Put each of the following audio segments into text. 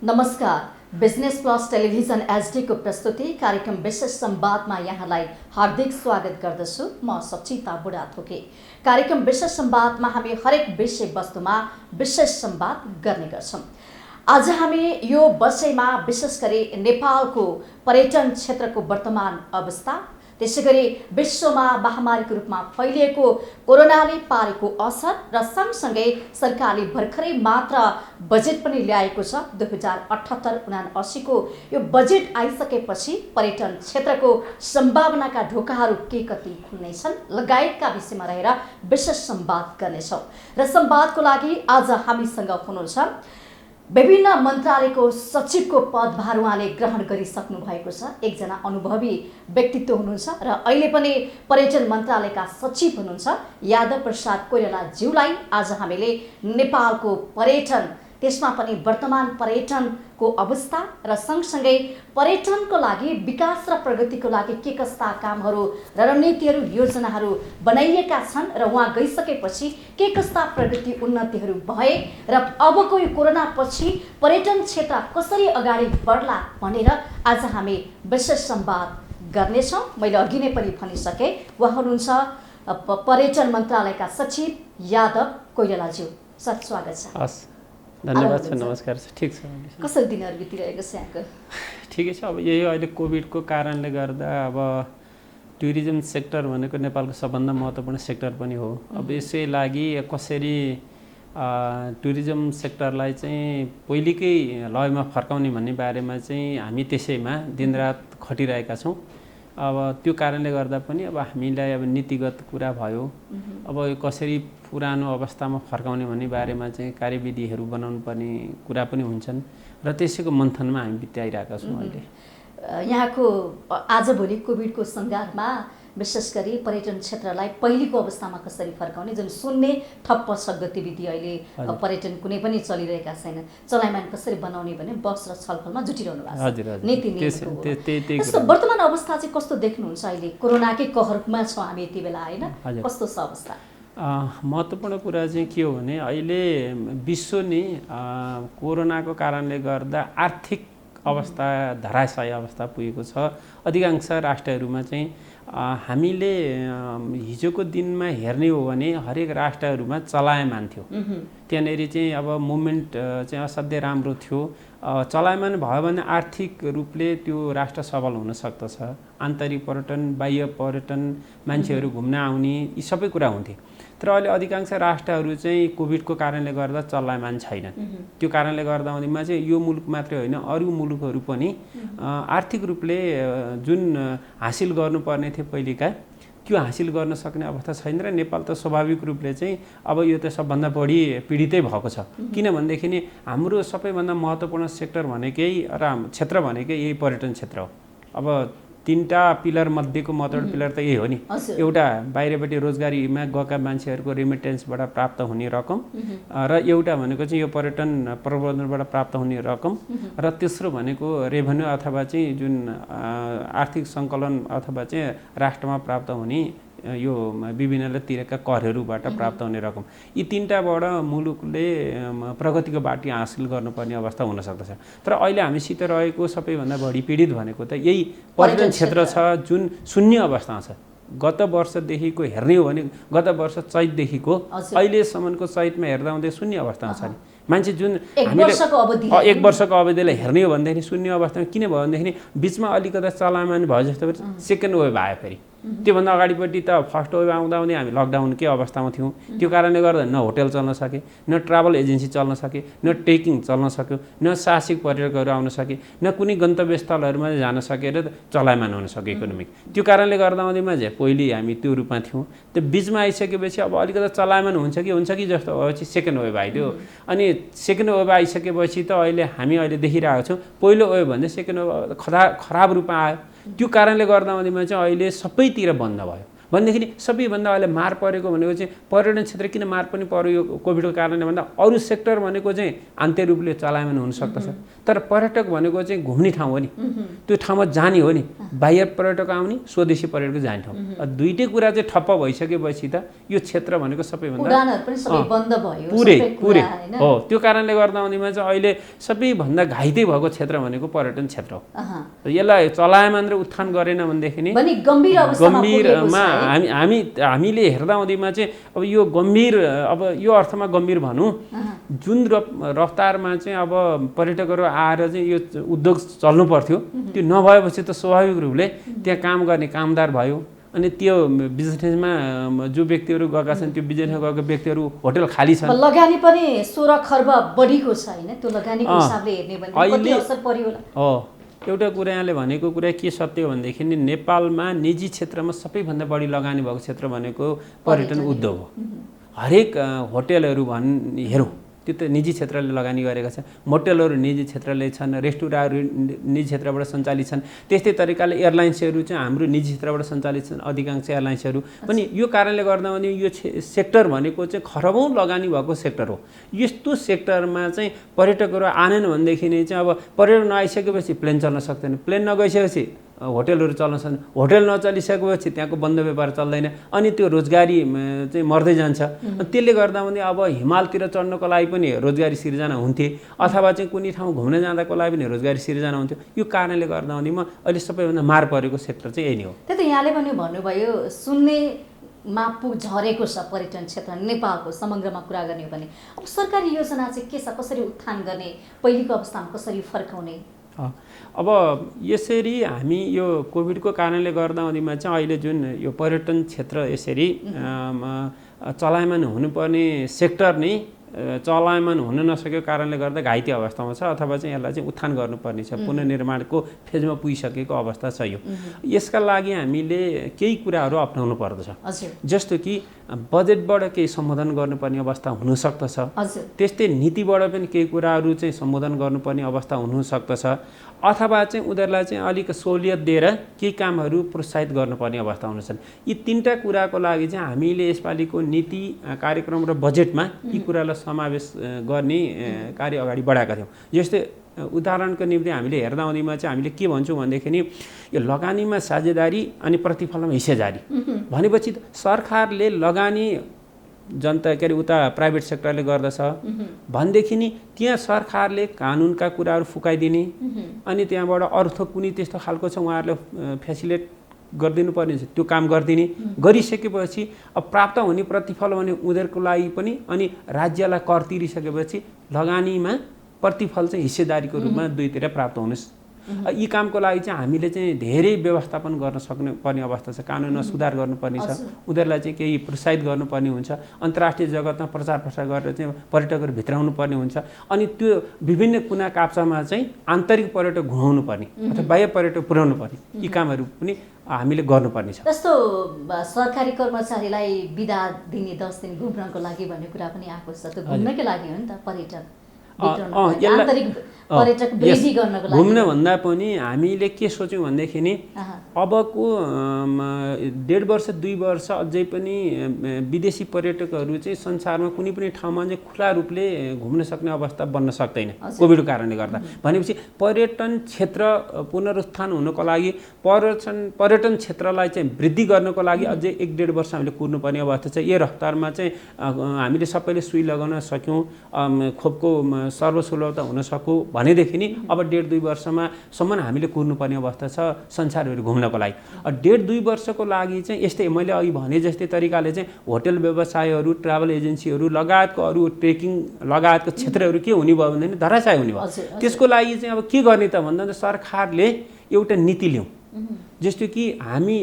नमस्कार। Business plus television HD को प्रस्तुति कार्यक्रम विशेष संवादमा यहाँलाई हार्दिक स्वागत गर्दछु। म सचिता बुढाथोकी। कार्यक्रम विशेष संवादमा हामी हरेक विषय वस्तुमा विशेष संवाद गर्ने गर्छौं। आज हामी यो विषयमा विशेष गरी नेपालको पर्यटन क्षेत्रको वर्तमान अवस्था, त्यसैगरी विश्वमा महामारीको रूपमा फैलिएको कोरोनाले पारेको असर र सँगसँगै सरकारले भर्खरै मात्र बजेट पनि ल्याएको छ। 2078-79 को यो बजेट आइसकेपछि पर्यटन क्षेत्रको सम्भावनाका ढोकाहरू के कति खुल्नेछन् लगायतका विषयमा रहेर विशेष संवाद गर्नेछौँ। र संवादको लागि आज हामीसँग हुनुहुन्छ विभिन्न मन्त्रालयको सचिवको पदभार उहाँले ग्रहण गरिसक्नु भएको छ। एकजना अनुभवी व्यक्तित्व हुनुहुन्छ र अहिले पनि पर्यटन मन्त्रालयका सचिव हुनुहुन्छ यादव प्रसाद कोइरालाज्यूलाई आज हामीले नेपालको पर्यटन, त्यसमा पनि वर्तमान पर्यटनको अवस्था र सँगसँगै पर्यटनको लागि विकास र प्रगतिको लागि के कस्ता कामहरू, रणनीतिहरू, योजनाहरू बनाइएका छन् र उहाँ गइसकेपछि के कस्ता प्रगति उन्नतिहरू भए र अबको यो कोरोना पछि पर्यटन क्षेत्र कसरी अगाडि बढ्ला भनेर आज हामी विशेष संवाद गर्नेछौँ। मैले अघि नै पनि भनिसकेँ, उहाँ हुनुहुन्छ पर्यटन मन्त्रालयका सचिव यादव कोइरालाज्यू। सर, स्वागत छ। धन्यवाद छ। नमस्कार छ। ठिक छ। कसरी दिनहरू बितिरहेको छ यहाँको? ठिकै छ। अब यही अहिले कोभिडको कारणले गर्दा अब टुरिज्म सेक्टर भनेको नेपालको सबभन्दा महत्त्वपूर्ण सेक्टर पनि हो। अब यसै लागि कसरी टुरिज्म सेक्टरलाई चाहिँ पहिलेकै लयमा फर्काउने भन्ने बारेमा चाहिँ हामी त्यसैमा दिनरात खटिरहेका छौँ। अब त्यो कारणले गर्दा पनि अब हामीलाई अब नीतिगत कुरा भयो, अब कसरी पुरानो अवस्थामा फर्काउने भन्ने बारेमा चाहिँ कार्यविधिहरू बनाउनु पर्ने कुरा पनि हुन्छन् र त्यसैको मन्थनमा हामी बिताइरहेका छौँ। अहिले यहाँको आजभोलि कोभिडको सङ्घारमा विशेष गरी पर्यटन क्षेत्रलाई पहिलेको अवस्थामा कसरी फर्काउने, जुन शून्य ठप्प छ गतिविधि, अहिले पर्यटन कुनै पनि चलिरहेका छैन, चलायमान कसरी बनाउने भने बस र छलफलमा जुटिरहनु भएको छ। नीति नियमको वर्तमान अवस्था चाहिँ कस्तो देख्नुहुन्छ? अहिले कोरोनाकै कहरमा छौँ हामी यति बेला, होइन? कस्तो छ अवस्था? महत्त्वपूर्ण कुरा चाहिँ के हो भने अहिले विश्व नै कोरोनाको कारणले गर्दा आर्थिक अवस्था धराशायी अवस्था पुगेको छ। अधिकांश राष्ट्रहरूमा चाहिँ हामीले हिजोको दिनमा हेर्ने हो भने हरेक राष्ट्रहरूमा चलायमान थियो। त्यहाँनिर चाहिँ अब मुभमेन्ट चाहिँ असाध्यै राम्रो थियो। चलायमान भयो भने आर्थिक रूपले त्यो राष्ट्र सबल हुन सक्दछ। आन्तरिक पर्यटन, बाह्य पर्यटन, मान्छेहरू घुम्न आउने, यी सबै कुरा हुन्थे। तर अहिले अधिकांश राष्ट्रहरू चाहिँ कोभिडको कारणले गर्दा चलायमान छैनन्। त्यो कारणले गर्दामा चाहिँ यो मुलुक मात्रै होइन, अरू मुलुकहरू पनि आर्थिक रूपले जुन हासिल गर्नुपर्ने थियो पहिलेका, त्यो हासिल गर्न सक्ने अवस्था छैन र नेपाल त स्वाभाविक रूपले चाहिँ अब यो त सबभन्दा बढी पीडितै भएको छ। किनभनेदेखि हाम्रो सबैभन्दा महत्त्वपूर्ण सेक्टर भनेकै र क्षेत्र भनेकै यही पर्यटन क्षेत्र हो। अब तीनटा पिलर मध्येको महत्त्वपूर्ण पिलर त यही हो नि। एउटा बाहिरपट्टि रोजगारीमा गएका मान्छेहरूको रेमिटेन्सबाट प्राप्त हुने रकम, र एउटा भनेको चाहिँ यो पर्यटन प्रबन्धनबाट प्राप्त हुने रकम, र तेस्रो भनेको रेभेन्यू अथवा चाहिँ जुन आर्थिक सङ्कलन अथवा चाहिँ राष्ट्रमा प्राप्त हुने यो विभिन्न तिरेका करहरूबाट प्राप्त हुने रकम। यी तीनटाबाट मुलुकले प्रगतिको बाटो हासिल गर्नुपर्ने अवस्था हुन सक्दछ। तर अहिले हामीसित रहेको सबैभन्दा बढी पीडित भनेको त यही पर्यटन क्षेत्र छ, जुन शून्य अवस्थामा छ। गत वर्षदेखिको हेर्ने हो भने गत वर्ष चैतदेखिको अहिलेसम्मको चैतमा हेर्दा हुँदै शून्य अवस्थामा छ नि। मान्छे जुन हामीले 1 वर्षको अवधिलाई हेर्ने हो भनेदेखि शून्य अवस्थामा किन भयो भनेदेखि बिचमा अलिकता चलायमान भयो जस्तो सेकेन्ड वेभ आयो। फेरि त्योभन्दा अगाडिपट्टि त फर्स्ट वेभ आउँदाउँदै हामी लकडाउनकै अवस्थामा थियौँ। त्यो कारणले गर्दा न होटल चल्न सके, न ट्राभल एजेन्सी चल्न सके, न ट्रेकिङ चल्न सक्यो, न साहसिक पर्यटकहरू आउन सके, न कुनै गन्तव्य स्थलहरूमा जान सकेर चलायमान हुन सक्यो इकोनोमिक। त्यो कारणले गर्दामा चाहिँ पहिले हामी त्यो रूपमा थियौँ। त्यो बिचमा आइसकेपछि अब अलिकता चलायमान हुन्छ कि जस्तो भएपछि सेकेन्ड वेभ आइदियो। अनि सेकेन्ड वेभ आइसकेपछि त हामी अहिले देखिरहेको छौँ पहिलो वेभ भन्दा सेकेन्ड वेभ खराब रूपमा आयो। त्यो कारणले गर्दामा चाहिँ अहिले सबैतिर बन्द भयो। भनेदेखि सबैभन्दा अहिले मार परेको भनेको चाहिँ पर्यटन क्षेत्र किन मार पनि पर्यो यो कोभिडको कारणले भन्दा अरू सेक्टर भनेको चाहिँ आन्तरिक रूपले चलायमान हुन सक्दछ, तर पर्यटक भनेको चाहिँ घुम्ने ठाउँ हो नि, त्यो ठाउँमा जाने हो नि, बाह्य पर्यटक आउने, स्वदेशी पर्यटक जाने ठाउँ। दुईटै कुरा चाहिँ ठप्प भइसकेपछि त यो क्षेत्र भनेको सबैभन्दा पुरै हो। त्यो कारणले गर्दा उनीमा चाहिँ अहिले सबैभन्दा घाइते भएको क्षेत्र भनेको पर्यटन क्षेत्र हो। यसलाई चलायमान र उत्थान गरेन भनेदेखि गम्भीरमा हामीले हेर्दा हुँदैमा चाहिँ अब यो गम्भीर, अब यो अर्थमा गम्भीर भनौँ, जुन रफ्तारमा चाहिँ अब पर्यटकहरू आएर चाहिँ यो उद्योग चल्नु पर्थ्यो त्यो नभएपछि त स्वाभाविक रूपले त्यहाँ काम गर्ने कामदार भयो, अनि त्यो बिजनेसमा जो व्यक्तिहरू गएका छन् त्यो बिजनेसमा गएका व्यक्तिहरू होटल खाली छन्। लगानी पनि 16 खर्ब बढीको छ हैन, त्यो लगानीको हिसाबले हेर्ने भने कति असर पर्यो होला? हो, एउटा कुरा यहाँले भनेको कुरा के सत्य हो भनेदेखि नेपालमा निजी क्षेत्रमा सबैभन्दा बढी लगानी भएको क्षेत्र भनेको पर्यटन उद्योग हो। हरेक होटलहरू हेरौँ त्यो त निजी क्षेत्रले लगानी गरेका छन्, मोटेलहरू निजी क्षेत्रले छन्, रेस्टुराँहरू निजी क्षेत्रबाट सञ्चालित छन्। त्यस्तै तरिकाले एयरलाइन्सहरू चाहिँ हाम्रो निजी क्षेत्रबाट सञ्चालित छन्, अधिकांश एयरलाइन्सहरू पनि। यो कारणले गर्दा भने यो सेक्टर भनेको चाहिँ खरबौँ लगानी भएको सेक्टर हो। यस्तो सेक्टरमा चाहिँ पर्यटकहरू आनेन भनेदेखि नै चाहिँ अब पर्यटक नआइसकेपछि प्लेन चल्न सक्दैन, प्लेन नगइसकेपछि होटलहरू चल्न सक्दैन, होटल नचलिसकेपछि त्यहाँको बन्द व्यापार चल्दैन, अनि त्यो रोजगारी चाहिँ मर्दै जान्छ। त्यसले गर्दा पनि अब हिमालतिर चढ्नको लागि पनि रोजगारी सिर्जना हुन्थे, अथवा चाहिँ कुनै ठाउँ घुम्न जाँदाको लागि पनि रोजगारी सिर्जना हुन्थ्यो। यो कारणले गर्दा पनि अहिले सबैभन्दा मार परेको सेक्टर चाहिँ यही नै हो। त्यही त यहाँले पनि भन्नुभयो शून्यमा झरेको छ पर्यटन क्षेत्र नेपालको समग्रमा कुरा गर्ने हो भने। अब सरकारी योजना चाहिँ के छ, कसरी उत्थान गर्ने, पहिलेको अवस्थामा कसरी फर्काउने? अब यसरी हामी यो कोभिडको कारणले गर्दा चाहिँ अहिले जुन यो पर्यटन क्षेत्र यसरी चलायमान हुनुपर्ने सेक्टर नै चलायमान हुन नसकेको कारणले गर्दा घाइते अवस्थामा छ, अथवा चाहिँ यसलाई चाहिँ उत्थान गर्नुपर्ने छ, पुनर्निर्माणको फेजमा पुगिसकेको अवस्था छ यो। यसका लागि हामीले केही कुराहरू अप्नाउनु पर्दछ, जस्तो कि बजेटबाट केही सम्बोधन गर्नुपर्ने अवस्था हुनसक्दछ, त्यस्तै नीतिबाट पनि केही कुराहरू चाहिँ सम्बोधन गर्नुपर्ने अवस्था हुनसक्दछ, अथवा चाहिँ उनीहरूलाई चाहिँ अलिक सहुलियत दिएर केही कामहरू प्रोत्साहित गर्नुपर्ने अवस्था हुन्छन्। यी तीनटा कुराको लागि चाहिँ हामीले यसपालिको नीति कार्यक्रम र बजेटमा यी कुरालाई समावेश गर्ने कार्य अगाडि बढाएका थियौँ। जस्तै उदाहरणको निम्ति हामीले हेर्दा हुँदैमा चाहिँ हामीले के भन्छौँ भनेदेखि यो लगानीमा साझेदारी अनि प्रतिफलमा हिस्सेदारी भनेपछि सरकारले लगानी जनता के अरे उता प्राइभेट सेक्टरले गर्दछ भनेदेखि नि त्यहाँ सरकारले कानुनका कुराहरू फुकाइदिने, अनि त्यहाँबाट अर्थ कुनै त्यस्तो खालको छ उहाँहरूले फेसिलिटेट गरिदिनु पर्ने छ, त्यो काम गरिदिने, गरिसकेपछि अब प्राप्त हुने प्रतिफल भने उनीहरूको लागि पनि, अनि राज्यलाई कर तिरिसकेपछि लगानीमा प्रतिफल चाहिँ हिस्सेदारीको रूपमा दुईतिर प्राप्त हुनुहोस्। यी कामको लागि चाहिँ हामीले चाहिँ धेरै व्यवस्थापन गर्न सक्ने पर्ने अवस्था छ, कानुनमा सुधार गर्नुपर्ने छ, उनीहरूलाई चाहिँ केही प्रोत्साहित गर्नुपर्ने हुन्छ, अन्तर्राष्ट्रिय जगतमा प्रचार प्रसार गरेर चाहिँ पर्यटकहरू भित्राउनु पर्ने हुन्छ, अनि त्यो विभिन्न कुना काप्चामा चाहिँ आन्तरिक पर्यटक घुमाउनु पर्ने अथवा बाह्य पर्यटक पुर्याउनु पर्ने, यी कामहरू पनि हामीले गर्नुपर्ने छ। जस्तो सरकारी कर्मचारीलाई बिदा दिने 10 दिन घुम्नको लागि भन्ने कुरा पनि आएको छ, त्यो घुम्नकै लागि हो नि त, पर्यटन घुम्न भन्दा पनि हामीले के सोच्यौँ भनेदेखि नि अबको 1.5 वर्ष 2 वर्ष अझै पनि विदेशी पर्यटकहरू चाहिँ संसारमा कुनै पनि ठाउँमा चाहिँ खुला रूपले घुम्न सक्ने अवस्था बन्न सक्दैन कोभिडको कारणले गर्दा। भनेपछि पर्यटन क्षेत्र पुनरुत्थान हुनको लागि पर्यटन क्षेत्रलाई चाहिँ वृद्धि गर्नको लागि अझै 1.5 वर्ष हामीले कुर्नुपर्ने अवस्था छ। यो रफ्तारमा चाहिँ हामीले सबैले सुई लगाउन सक्यौँ, खोपको सर्वसुलभता हुन सकु भनेदेखि नि अब 1.5-2 वर्षसम्म हामीले कुर्नुपर्ने अवस्था छ संसारभरि घुम्नको लागि। 1.5-2 वर्षको लागि चाहिँ यस्तै मैले अघि भने जस्तै तरिकाले चाहिँ होटल व्यवसायहरू, ट्राभल एजेन्सीहरू लगायतको अरू ट्रेकिङ लगायतको क्षेत्रहरू के हुने भयो भन्दाखेरि धराशायी हुने भयो। त्यसको लागि चाहिँ अब के गर्ने त भन्दा सरकारले एउटा नीति ल्याउँ, जस्तो कि हामी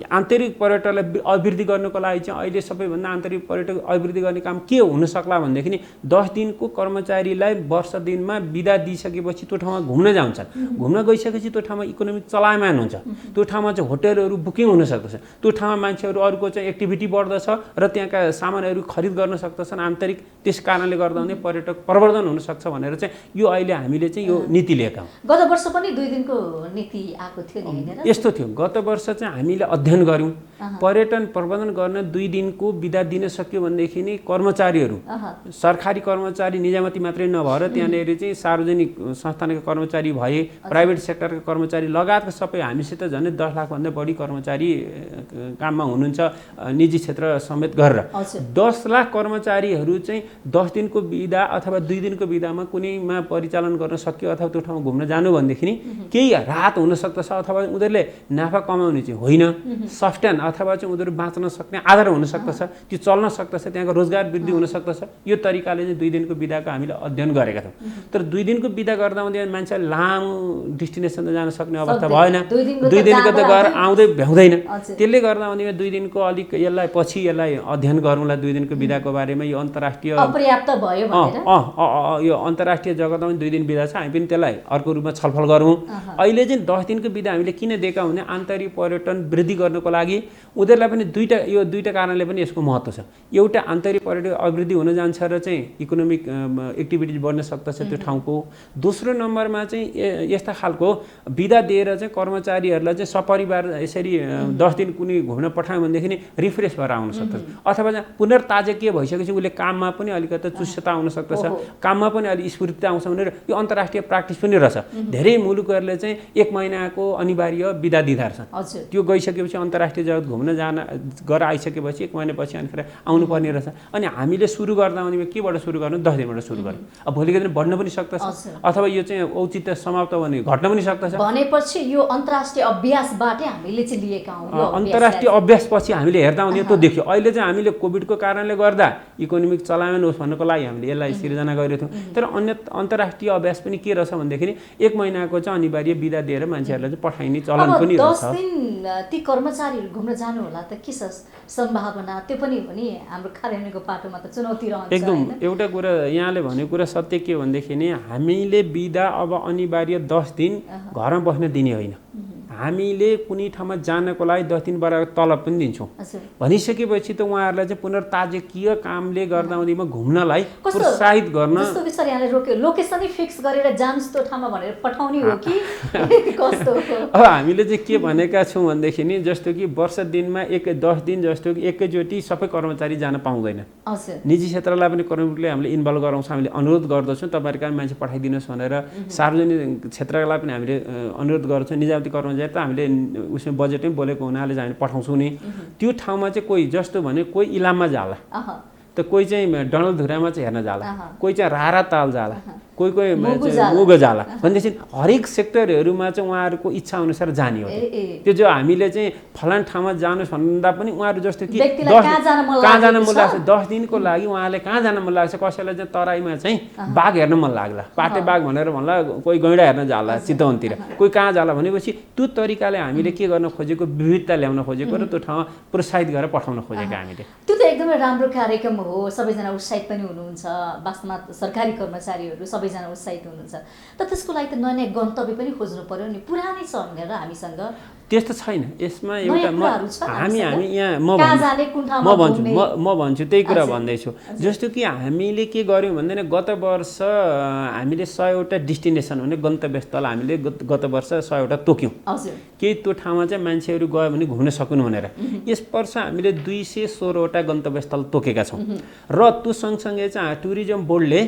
आन्तरिक पर्यटनलाई अभिवृद्धि गर्नको लागि चाहिँ अहिले सबैभन्दा आन्तरिक पर्यटक अभिवृद्धि गर्ने काम के हुन सक्ला भनेदेखि 10 दिनको कर्मचारीलाई वर्ष दिनमा बिदा दिइसकेपछि त्यो ठाउँमा घुम्न जान्छन्, घुम्न गइसकेपछि त्यो ठाउँमा इकोनोमिक चलायमान हुन्छ, त्यो ठाउँमा चाहिँ होटलहरू बुकिङ हुन सक्दछ, त्यो ठाउँमा मान्छेहरू अरूको चाहिँ एक्टिभिटी बढ्दछ र त्यहाँका सामानहरू खरिद गर्न सक्दछन् आन्तरिक। त्यस कारणले गर्दा पनि पर्यटक प्रवर्धन हुन सक्छ भनेर चाहिँ यो अहिले हामीले चाहिँ यो नीति लिएका हौँ। गत वर्ष पनि 2 दिनको नीति आएको थियो नि हैन? यस्तो थियो, गत वर्ष चाहिँ हामीले अध्ययन गऱ्यौँ, पर्यटन प्रबन्धन गर्न 2 दिनको बिदा दिन सक्यो भनेदेखि नै कर्मचारीहरू सरकारी कर्मचारी निजामती मात्रै नभएर त्यहाँनिर चाहिँ सार्वजनिक संस्थानका कर्मचारी भए प्राइभेट सेक्टरका कर्मचारी लगायतका सबै हामीसित झन्डै 10 लाखभन्दा बढी कर्मचारी काममा हुनुहुन्छ निजी क्षेत्र समेत गरेर 10 लाख कर्मचारीहरू चाहिँ 10 दिनको बिदा अथवा 2 दिनको बिदामा कुनैमा परिचालन गर्न सक्यो अथवा त्यो ठाउँमा घुम्न जानु भनेदेखि केही राहत हुन सक्दछ अथवा उनीहरूले नाफा कमाउने चाहिँ होइन सस्टेन अथवा चाहिँ उनीहरू बाँच्न सक्ने आधार हुन सक्दछ त्यो चल्न सक्दछ त्यहाँको रोजगार वृद्धि हुन सक्दछ यो तरिकाले चाहिँ 2 दिनको बिदाको हामीले अध्ययन गरेका छौँ तर 2 दिनको बिदा गर्दा मान्छेले लामो डेस्टिनेसन जान सक्ने अवस्था भएन 2 दिनको त गएर आउँदै भ्याउँदैन त्यसले गर्दा 2 दिनको अलिक यसलाई अध्ययन गरौँला 2 दिनको बिदाको बारेमा यो अन्तर्राष्ट्रिय पर्याप्त भयो भनेर यो अन्तर्राष्ट्रिय जगतमा 2 दिन बिदा छ हामी पनि त्यसलाई अर्को रूपमा छलफल गरौँ अहिले चाहिँ 10 दिनको बिदा हामीले किन दिएका भने आन्तरिक पर्यटन वृद्धि गर्नको लागि उनीहरूलाई पनि दुईटा कारणले पनि यसको महत्त्व छ एउटा आन्तरिक पर्यटन अभिवृद्धि हुन जान्छ र चाहिँ इकोनोमिक एक्टिभिटिज बढ्न सक्दछ त्यो ठाउँको दोस्रो नम्बरमा चाहिँ यस्ता खालको बिदा दिएर चाहिँ कर्मचारीहरूलाई चाहिँ सपरिवार यसरी 10 दिन कुनै घुम्न पठायो भनेदेखि रिफ्रेस भएर आउन सक्दछ अथवा चाहिँ पुनर्ताजकीय भइसकेपछि उसले काममा पनि अलिकति चुस्तता आउन सक्दछ काममा पनि अलिक स्फूर्ति आउँछ भनेर यो अन्तर्राष्ट्रिय प्र्याक्टिस पनि रहेछ धेरै मुलुकहरूले चाहिँ 1 महिनाको अनिवार्य बिदा दिँदा रहेछ त्यो गइसकेपछि अन्तर्राष्ट्रिय जगत घुम्न जान गएर आइसकेपछि 1 महिनापछि अनि फेरि आउनु पर्ने रहेछ अनि हामीले सुरु गर्दा भने केबाट सुरु गर्नु 10 दिनबाट सुरु गर्नु अब भोलिको दिन बढ्न पनि सक्दछ अथवा यो चाहिँ औचित्य समाप्त भने घट्न पनि सक्दछ भनेपछि यो अन्तर्राष्ट्रिय अभ्यासबाटै हामीले चाहिँ लिएका हौं अन्तर्राष्ट्रिय अभ्यासपछि हामीले हेर्दा भने त्यो देख्यो अहिले चाहिँ हामीले कोभिडको कारणले गर्दा इकोनोमिक चलायमान होस् भन्नको लागि हामीले यसलाई सिर्जना गरेको थियौँ तर अन्य अन्तर्राष्ट्रिय अभ्यास पनि के रहेछ भनेदेखि 1 महिनाको चाहिँ अनिवार्य बिदा दिएर मान्छेहरूलाई चाहिँ पठाइने चलन पनि रहेछ 10 दिन ती कर्मचारीहरू घुम्न जानु होला त के छ सम्भावना त्यो पनि हो नि हाम्रो कार्यान्वयनको पाटोमा त चुनौती रहन्छ एकदम एउटा कुरा यहाँले भनेको कुरा सत्य के भनेदेखि नि हामीले बिदा अब अनिवार्य 10 दिन घरमा बस्न दिने होइन हामीले कुनै ठाउँमा जानको लागि 10 दिन बराबर तलब पनि दिन्छौँ भनिसकेपछि त उहाँहरूलाई चाहिँ पुनर्ताजकीय कामले गर्दा घुम्नलाई प्रोत्साहित गर्न जस्तो कि सर यहाँले लोकेसनै फिक्स गरेर जानुस् त्यो ठाउँमा भनेर पठाउने हो कि कस्तो अब हामीले चाहिँ के भनेका छौँ भनेदेखि नि जस्तो कि वर्ष दिनमा 10 दिन जस्तो कि एकैचोटि सबै कर्मचारी जान पाउँदैन निजी क्षेत्रलाई पनि कर्मचारीले हामीले इन्भल्भ गराउँछौँ हामीले अनुरोध गर्दछौँ तपाईँहरूका मान्छे पठाइदिनुहोस् भनेर सार्वजनिक क्षेत्रलाई पनि हामीले अनुरोध गर्छौँ निजामती कर्मचारी त हामीले उसमा बजेटमै बोलेको हुनाले चाहिँ हामीले पठाउँछौँ नि त्यो ठाउँमा चाहिँ कोही जस्तो भने कोही इलाममा जाला त कोही चाहिँ डडलधुरामा चाहिँ हेर्न जाला कोही चाहिँ रारा ताल जाला कोही मुगो जाला भनेपछि हरेक सेक्टरहरूमा चाहिँ उहाँहरूको इच्छा अनुसार जाने हो त्यो जो हामीले चाहिँ फलान ठाउँमा जानुहोस् भन्दा पनि उहाँहरू जस्तो कि कहाँ जान मन लाग्छ 10 दिनको लागि उहाँले कहाँ जान मन लाग्छ कसैलाई चाहिँ तराईमा चाहिँ बाघ हेर्न मन लाग्ला पाटे बाघ भनेर भन्ला कोही गैँडा हेर्न जाला चितवनतिर कोही कहाँ जाला भनेपछि त्यो तरिकाले हामीले के गर्न खोजेको विविधता ल्याउन खोजेको र त्यो ठाउँमा प्रोत्साहित गरेर पठाउन खोजेको हामीले त्यो त एकदमै राम्रो कार्यक्रम हो सबैजना उत्साहित पनि हुनुहुन्छ वास्तवमा सरकारी कर्मचारीहरू सबैजना उत्साहित हुनुहुन्छ तर त्यसको लागि त नयाँ गन्तव्य पनि खोज्नु पर्यो नि पुरानै छ भनेर हामीसँग त्यस्तो छैन यसमा एउटा हामी यहाँ म भन्छु त्यही कुरा भन्दैछु जस्तो कि हामीले के गर्यौँ भन्दैन गत वर्ष हामीले 100वटा डेस्टिनेसन भने गन्तव्य स्थल हामीले गत वर्ष 100वटा तोक्यौँ केही त्यो ठाउँमा चाहिँ मान्छेहरू गयो भने घुम्न सकुन् भनेर यस वर्ष हामीले 216वटा गन्तव्य स्थल तोकेका छौँ र त्यो सँगसँगै चाहिँ टुरिज्म बोर्डले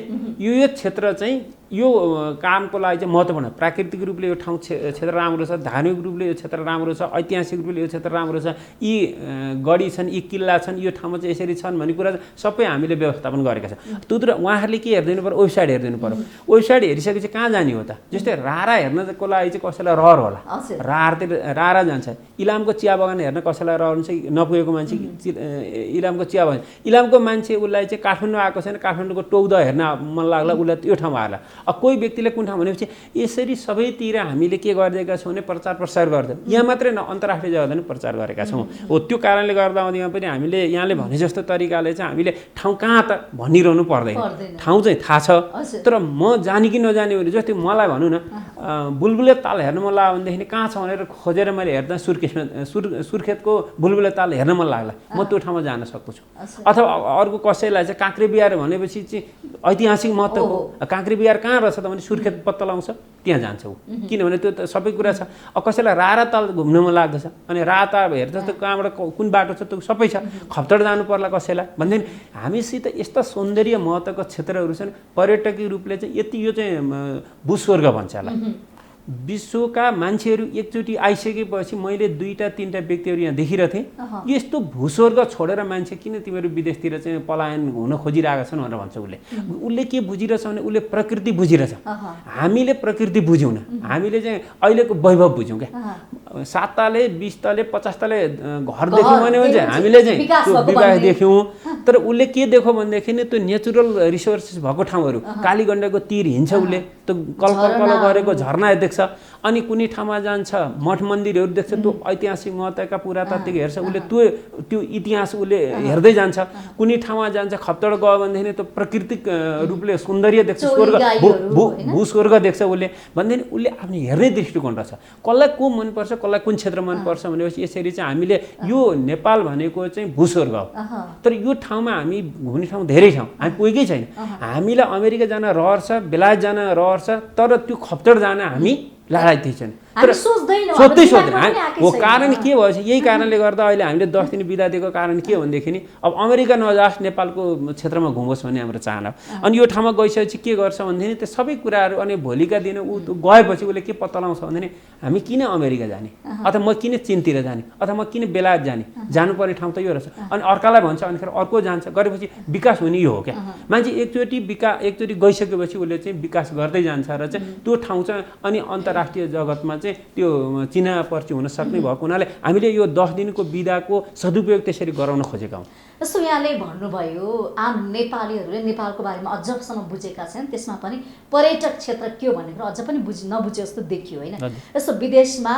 यो क्षेत्र चाहिँ यो कामको लागि चाहिँ महत्त्वपूर्ण प्राकृतिक रूपले यो ठाउँ क्षेत्र राम्रो छ धार्मिक रूपले यो क्षेत्र राम्रो छ ऐतिहासिक रूपले यो क्षेत्र राम्रो छ यी गढी छन् यी किल्ला छन् यो ठाउँमा चाहिँ यसरी छन् भन्ने कुरा सबै हामीले व्यवस्थापन गरेका छौँ त्यो उहाँहरूले के हेरिदिनु पर्यो वेबसाइट हेरिदिनु पर्यो वेबसाइट हेरिसकेपछि कहाँ जाने हो त जस्तै रारा हेर्नको लागि चाहिँ कसैलाई रहर होला रारा जान्छ इलामको चिया बगान हेर्न कसैलाई रहर हुन्छ नपुगेको मान्छे इलामको चिया बगान इलामको मान्छे उसलाई चाहिँ काठमाडौँ आएको छैन काठमाडौँको टौदा हेर्न मन लाग्ला उसलाई यो ठाउँमा आएला कोही व्यक्तिले कुन ठाउँ भनेपछि यसरी सबैतिर हामीले के गरिदिएका छौँ भने प्रचार प्रसार गर्छौँ यहाँ मात्रै न अन्तर्राष्ट्रिय जग्गामा पनि प्रचार गरेका छौँ हो त्यो कारणले गर्दा पनि हामीले यहाँले भने जस्तो तरिकाले चाहिँ हामीले ठाउँ कहाँ त भनिरहनु पर्दैन ठाउँ चाहिँ थाहा छ तर म जाने कि नजाने भने जस्तै मलाई भनौँ न बुलबुले ताल हेर्न मन लाग्यो भनेदेखि कहाँ छ भनेर खोजेर मैले हेर्दा सुर्खेतको बुलबुले ताल हेर्न मन लाग्ला म त्यो ठाउँमा जान सक्छु अथवा अर्को कसैलाई चाहिँ काँक्रे बिहार भनेपछि चाहिँ ऐतिहासिक महत्त्व हो काँक्रे बिहार कहाँ रहेछ त भने सुर्खेत पत्ता लगाउँछ त्यहाँ जान्छ ऊ किनभने त्यो त सबै कुरा छ कसैलाई रारा ताल घुम्न मन लाग्दछ अनि राता हेर्छ त कहाँबाट कुन बाटो छ त्यो सबै छ खप्तड जानु पर्ला कसैलाई भन्दैन हामीसित यस्ता सौन्दर्य महत्त्वका क्षेत्रहरू छन् पर्यटकीय रूपले चाहिँ यति यो चाहिँ भूस्वर्ग भन्छ यसलाई विश्वका मान्छेहरू एकचोटि आइसकेपछि मैले 2-3 व्यक्तिहरू यहाँ देखिरहेको थिएँ यस्तो भूस्वर्ग छोडेर मान्छे किन तिमीहरू विदेशतिर चाहिँ पलायन हुन खोजिरहेका छन् भनेर भन्छ उसले के बुझिरहेछ भने उसले प्रकृति बुझिरहेछ हामीले प्रकृति बुझ्यौँ न हामीले चाहिँ अहिलेको वैभव बुझ्यौँ क्या 7 तले 20 तले 50 तले घर देख्यौँ भने चाहिँ हामीले चाहिँ त्यो विकास देख्यौँ तर उसले के देख्यो भनेदेखि नि त्यो नेचुरल रिसोर्सेस भएको ठाउँहरू कालीगण्डको तीर हिँड्छ उसले त्यो कलकल गरेको झरना देख्छ अनि कुनै ठाउँमा जान्छ मठ मन्दिरहरू देख्छ त्यो ऐतिहासिक महत्त्वका पुरातात्विक हेर्छ उसले त्यो इतिहास उसले हेर्दै जान्छ कुनै ठाउँमा जान्छ खप्तड गयो भनेदेखि त्यो प्राकृतिक रूपले सौन्दर्य देख्छ स्वर्ग भूस्वर्ग देख्छ उसले भनेदेखि उसले आफ्नो हेर्ने दृष्टिकोण रहेछ कसलाई को मनपर्छ कसलाई कुन क्षेत्र मनपर्छ भनेपछि यसरी चाहिँ हामीले यो नेपाल भनेको चाहिँ भूस्वर्ग हो तर यो ठाउँमा हामी घुम्ने ठाउँ धेरै ठाउँ हामी पुगेकै छैन हामीलाई अमेरिका जान रहर छ बेलायत जान रहर छ तर त्यो खप्तड जान हामी लाडाइती छन् तर सोध्दै हो कारण के भएछ यही कारणले गर्दा अहिले हामीले 10 दिन बिदा दिएको कारण के हो भनेदेखि नि अब अमेरिका नजाओस् नेपालको क्षेत्रमा घुमोस् भन्ने हाम्रो चाहना हो अनि यो ठाउँमा गइसकेपछि के गर्छ भनेदेखि त्यो सबै कुराहरू अनि भोलिका दिन ऊ गएपछि उसले के पत्ता लगाउँछ भनेदेखि हामी किन अमेरिका जाने अथवा म किन चीनतिर जाने अथवा म किन बेलायत जाने जानुपर्ने ठाउँ त यो रहेछ अनि अर्कालाई भन्छ अनिखेर अर्को जान्छ गरेपछि विकास हुने यो हो क्या मान्छे एकचोटि गइसकेपछि उसले चाहिँ विकास गर्दै जान्छ र चाहिँ त्यो ठाउँ चाहिँ अनि अन्तर्राष्ट्रिय जगतमा चाहिँ त्यो चिना पर्ची हुन सक्ने भएको हुनाले हामीले यो 10 दिनको बिदाको सदुपयोग त्यसरी गराउन खोजेका हौँ जस्तो यहाँले भन्नुभयो आम नेपालीहरूले नेपालको बारेमा अझसम्म बुझेका छन् त्यसमा पनि पर्यटक क्षेत्र के हो भन्ने कुरा अझ पनि नबुझे जस्तो देखियो होइन जस्तो विदेशमा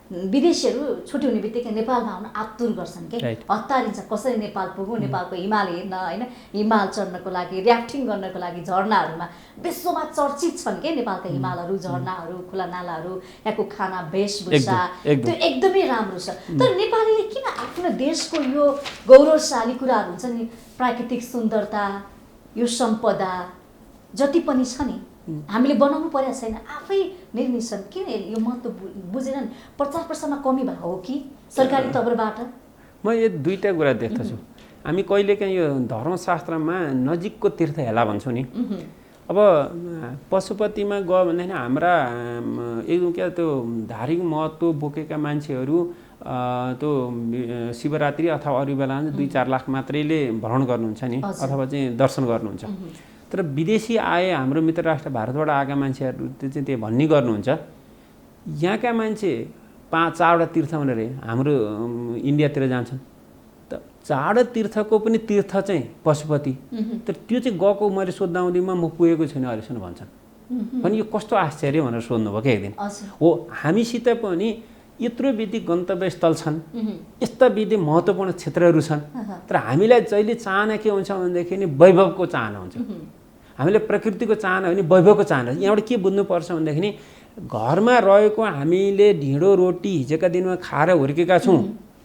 विदेशीहरू छुट्टी हुने बित्तिकै नेपालमा आउन आतुर गर्छन् के हतारिन्छ कसरी नेपाल पुगौँ नेपालको हिमाल हेर्न होइन हिमाल चढ्नको लागि र्याफ्टिङ गर्नको लागि झरनाहरूमा विश्वमा चर्चित छन् के नेपालका हिमालहरू झरनाहरू खुला नालाहरू यहाँको खाना वेशभूषा त्यो एकदमै राम्रो छ तर नेपालीले किन आफ्नो देशको यो गौरवशाली कुराहरू हुन्छ नि प्राकृतिक सुन्दरता यो सम्पदा जति पनि छ नि हामीले बनाउनु परेको छैन आफै निर्मिसन किन यो महत्त्व बुझेनन् प्रचार प्रसारमा कमी भएको हो कि सरकारी तर्फबाट म यो दुईटा कुरा देख्दछु हामी कहिलेकाहीँ यो धर्मशास्त्रमा नजिकको तीर्थ हेला भन्छौँ नि अब पशुपतिमा गयो भनेदेखि हाम्रा एकदम क्या त्यो धार्मिक महत्त्व बोकेका मान्छेहरू त्यो शिवरात्रि अथवा अरू बेला 2-4 लाख मात्रैले भ्रमण गर्नुहुन्छ नि अथवा चाहिँ दर्शन गर्नुहुन्छ तर विदेशी आए हाम्रो मित्र राष्ट्र भारतबाट आएका मान्छेहरू चाहिँ त्यो भन्ने गर्नुहुन्छ यहाँका मान्छे 5-4वटा तीर्थ भनेर हाम्रो इन्डियातिर जान्छन् त 4 तीर्थको पनि तीर्थ चाहिँ पशुपति तर त्यो चाहिँ गएको मैले सोध्दाउँदैमा म पुगेको छैन अहिलेसम्म भन्छन् भने यो कस्तो आश्चर्य भनेर सोध्नु भयो क्या एक दिन हो हामीसित पनि यत्रो विधि गन्तव्य स्थल छन् यस्ता विधि महत्त्वपूर्ण क्षेत्रहरू छन् तर हामीलाई जहिले चाहना के हुन्छ भनेदेखि नि वैभवको चाहना हुन्छ हामीले प्रकृतिको चाहना भने वैभवको चाहना यहाँबाट के बुझ्नुपर्छ भनेदेखि नि घरमा रहेको हामीले ढिँडो रोटी हिजोका दिनमा खाएर हुर्केका छौँ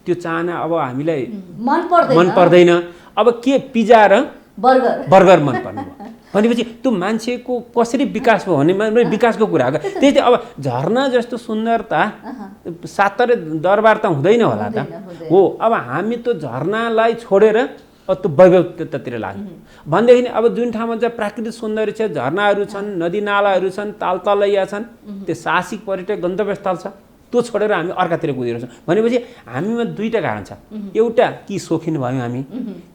त्यो चाहना अब हामीलाई मन पर्दैन अब के पिज्जा र बर्गर मन पर्ने भनेपछि त्यो मान्छेको कसरी विकास भयो भने विकासको कुरा हो त्यही अब झरना जस्तो सुन्दरता सातरे दरबार त हुँदैन होला त हो अब हामी त्यो झरनालाई छोडेर त्यो वैभवतातिर लाग्यो भनेदेखि अब जुन ठाउँमा चाहिँ प्राकृतिक सौन्दर्य छ झरनाहरू छन् नदी नालाहरू छन् तालतलैया छन् त्यो साहसिक पर्यटक गन्तव्य स्थल छ त्यो छोडेर हामी अर्कातिर कुदिरहेछौँ भनेपछि हामीमा दुईटा कारण छ एउटा कि सोखिन भयौँ हामी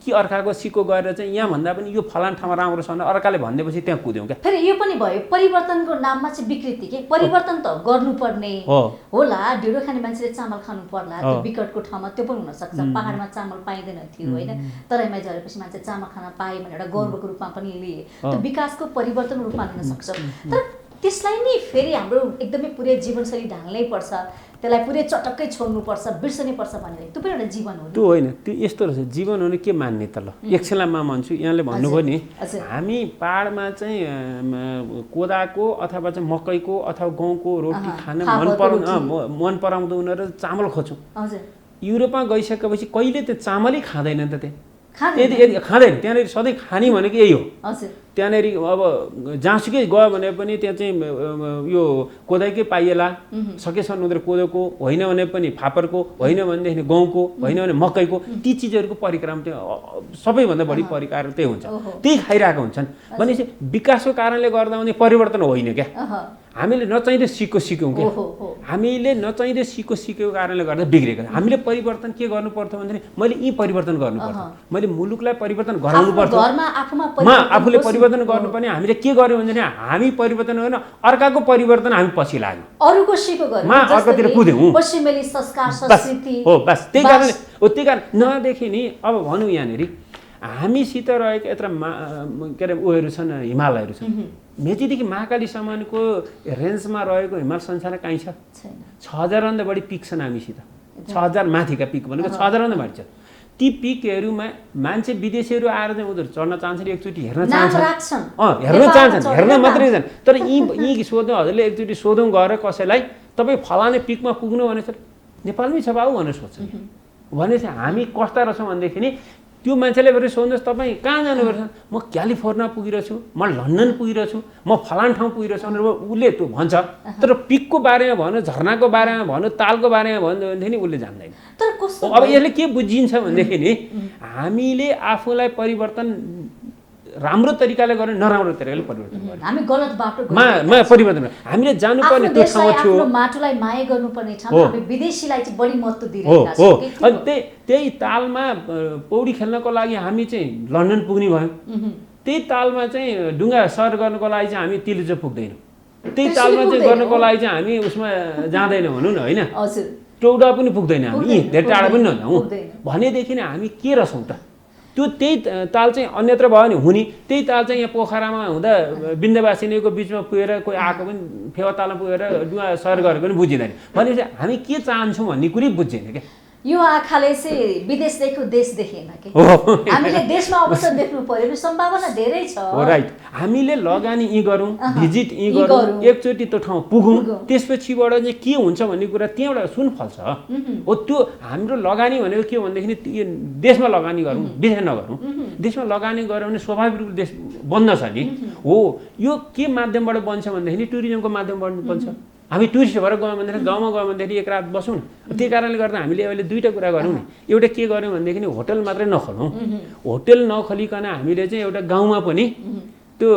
कि अर्काको सिको गएर चाहिँ यहाँ भन्दा पनि यो फलान ठाउँमा राम्रो छ भने अर्काले भनिदिएपछि त्यहाँ कुद्यौँ क्या फेरि यो पनि भयो परिवर्तनको नाममा चाहिँ विकृति के परिवर्तन त गर्नुपर्ने होला ढिँडो खाने मान्छेले चामल खानु पर्ला त्यो विकटको ठाउँमा त्यो पनि हुनसक्छ पहाडमा चामल पाइँदैन थियो होइन तराईमा झरेपछि मान्छे चामल खान पाए भनेर एउटा गौरवको रूपमा पनि लिए त्यो विकासको परिवर्तन रूपमा लिन सक्छ तर त्यसलाई नि फेरि हाम्रो एकदमै पुरै जीवनशैली ढाल्नै पर्छ त्यसलाई पुरै चटक्कै छोड्नु पर्छ बिर्सनै पर्छ भनेर त्यो पनि एउटा जीवन हो त्यो होइन त्यो यस्तो रहेछ जीवन हुने के मान्ने त ल एकछिनमा मान्छु यहाँले भन्नुभयो नि हामी पहाडमा चाहिँ कोदाको अथवा चाहिँ मकैको अथवा गहुँको रोटी खान मन पराउँदो उनीहरू चामल खोज्छौँ युरोपमा गइसकेपछि कहिले त्यो चामलै खाँदैन त त्यहाँ यदि खाँदैन त्यहाँनिर सधैँ खाने भनेको यही हो त्यहाँनेरि अब जहाँसुकै गयो भने पनि त्यहाँ चाहिँ यो कोदैकै पाइएला सकेसम्म उनीहरू कोदोको होइन भने पनि फापरको होइन भनेदेखि गहुँको होइन भने मकैको ती चिजहरूको परिक्रम त्यहाँ सबैभन्दा बढी परिकार त्यही हुन्छ त्यही खाइरहेको हुन्छन् भनेपछि विकासको कारणले गर्दा भने परिवर्तन होइन क्या हामीले नचाहिँदै सिक्यौँ क्या हामीले नचाहिँदै सिकेको कारणले गर्दा बिग्रेको हामीले परिवर्तन के गर्नुपर्छ भन्दाखेरि मैले यी परिवर्तन गर्नुपर्छ मैले मुलुकलाई परिवर्तन गराउनुपर्छ आफूले परिवर्तन गर्नुपर्ने हामीले के गर्यौँ भने हामी परिवर्तन गर्न अर्काको परिवर्तन हामी पछि लाग्यौँ अरूको सिको गर्यौँ अर्कातिर कुद्यौँ पश्चिमेली संस्कार संस्कृति हो बस त्यही कारण नदेखि नि अब भनौँ यहाँनिर हामीसित रहेको यत्र के अरे उयोहरू छन् हिमालयहरू छन् मेचीदेखि महाकालीसम्मको रेन्जमा रहेको हिमाल संसारमा कहीँ छ 6000 भन्दा बढी पिक छन् हामीसित 6000 माथिका पिक भनेको 6000 भन्दा बढी छ ती पिकहरूमा मान्छे विदेशीहरू आएर चाहिँ उनीहरू चढ्न चाहन्छन् एकचोटि हेर्न चाहन्छन् हेर्न मात्रै छन् तर यी सोधौँ हजुरले एकचोटि सोधौँ गएर कसैलाई तपाईँ फलाने पिकमा पुग्नु भने नेपालमै छ बाबु भनेर सोध्छन् भनेपछि हामी कस्ता रहेछौँ भनेदेखि नि त्यो मान्छेले फेरि सोध्नुहोस् तपाईँ कहाँ जानुपर्छ म क्यालिफोर्निया पुगिरहेछु म लन्डन पुगिरहेछु म फलान ठाउँ पुगिरहेछु भनेर उसले त्यो भन्छ तर पिकको बारेमा भन्यो झरनाको बारेमा भन्यो तालको बारेमा भन्यो भनेदेखि नि उसले जान्दैन अब यसले के बुझिन्छ भनेदेखि नि हामीले आफूलाई परिवर्तन राम्रो तरिकाले गर्ने नराम्रो तरिकाले परिवर्तन गर्ने हामी गलत बाटोमा परिवर्तन हामीले जानुपर्ने त्यो ठाउँ थियो आफ्नो माटोलाई माया गर्नुपर्ने ठाउँमा हामी विदेशीलाई चाहिँ बढी महत्त्व दिइरहेका छौँ अनि त्यही तालमा पौडी खेल्नको लागि हामी चाहिँ लन्डन पुग्ने भयौँ त्यही तालमा चाहिँ डुङ्गा सर गर्नको लागि चाहिँ हामी तिलिचो पुग्दैनौँ त्यही तालमा चाहिँ गर्नको लागि चाहिँ हामी उसमा जाँदैनौँ भनौँ न होइन टौडा पनि पुग्दैन हामी धेरै टाढा पनि नजाउँ भनेदेखि हामी के रहेछौँ त त्यो त्यही ताल चाहिँ अन्यत्र भयो भने हुने त्यही ताल चाहिँ यहाँ पोखरामा हुँदा बिन्दवासिनीको बिचमा पुगेर कोही आएको पनि फेवा तालमा पुगेर डुवा सर गरेको पनि बुझिँदैन भनेपछि हामी के चाहन्छौँ भन्ने कुरै बुझ्दैन क्या यो आँखाले चाहिँ विदेश देख्यो देश देखेन के हामीले देशमा अवसर देख्नु पर्यो सम्भावना धेरै छ हो राइट हामीले लगानी यी गरौँ भिजिट यी गरौँ एकचोटि त्यो ठाउँ पुगौँ त्यसपछिबाट चाहिँ के हुन्छ भन्ने कुरा त्यहाँबाट सुन फल्छ हो त्यो हाम्रो लगानी भनेको के हो भनेदेखि देशमा लगानी गरौँ विदेश नगरौँ देशमा लगानी गऱ्यो भने स्वाभाविक रूपले देश बन्द छ नि हो यो के माध्यमबाट बन्छ भनेदेखि टुरिज्मको माध्यमबाट बन्छ हामी टुरिस्ट भएर गयौँ भनेदेखि गाउँमा गयौँ भनेदेखि एक रात बसौँ न त्यही कारणले गर्दा हामीले अहिले दुईवटा कुरा गरौँ नि एउटा के गर्यौँ भनेदेखि होटल मात्रै नखोलौँ होटल नखोलिकन हामीले चाहिँ एउटा गाउँमा पनि त्यो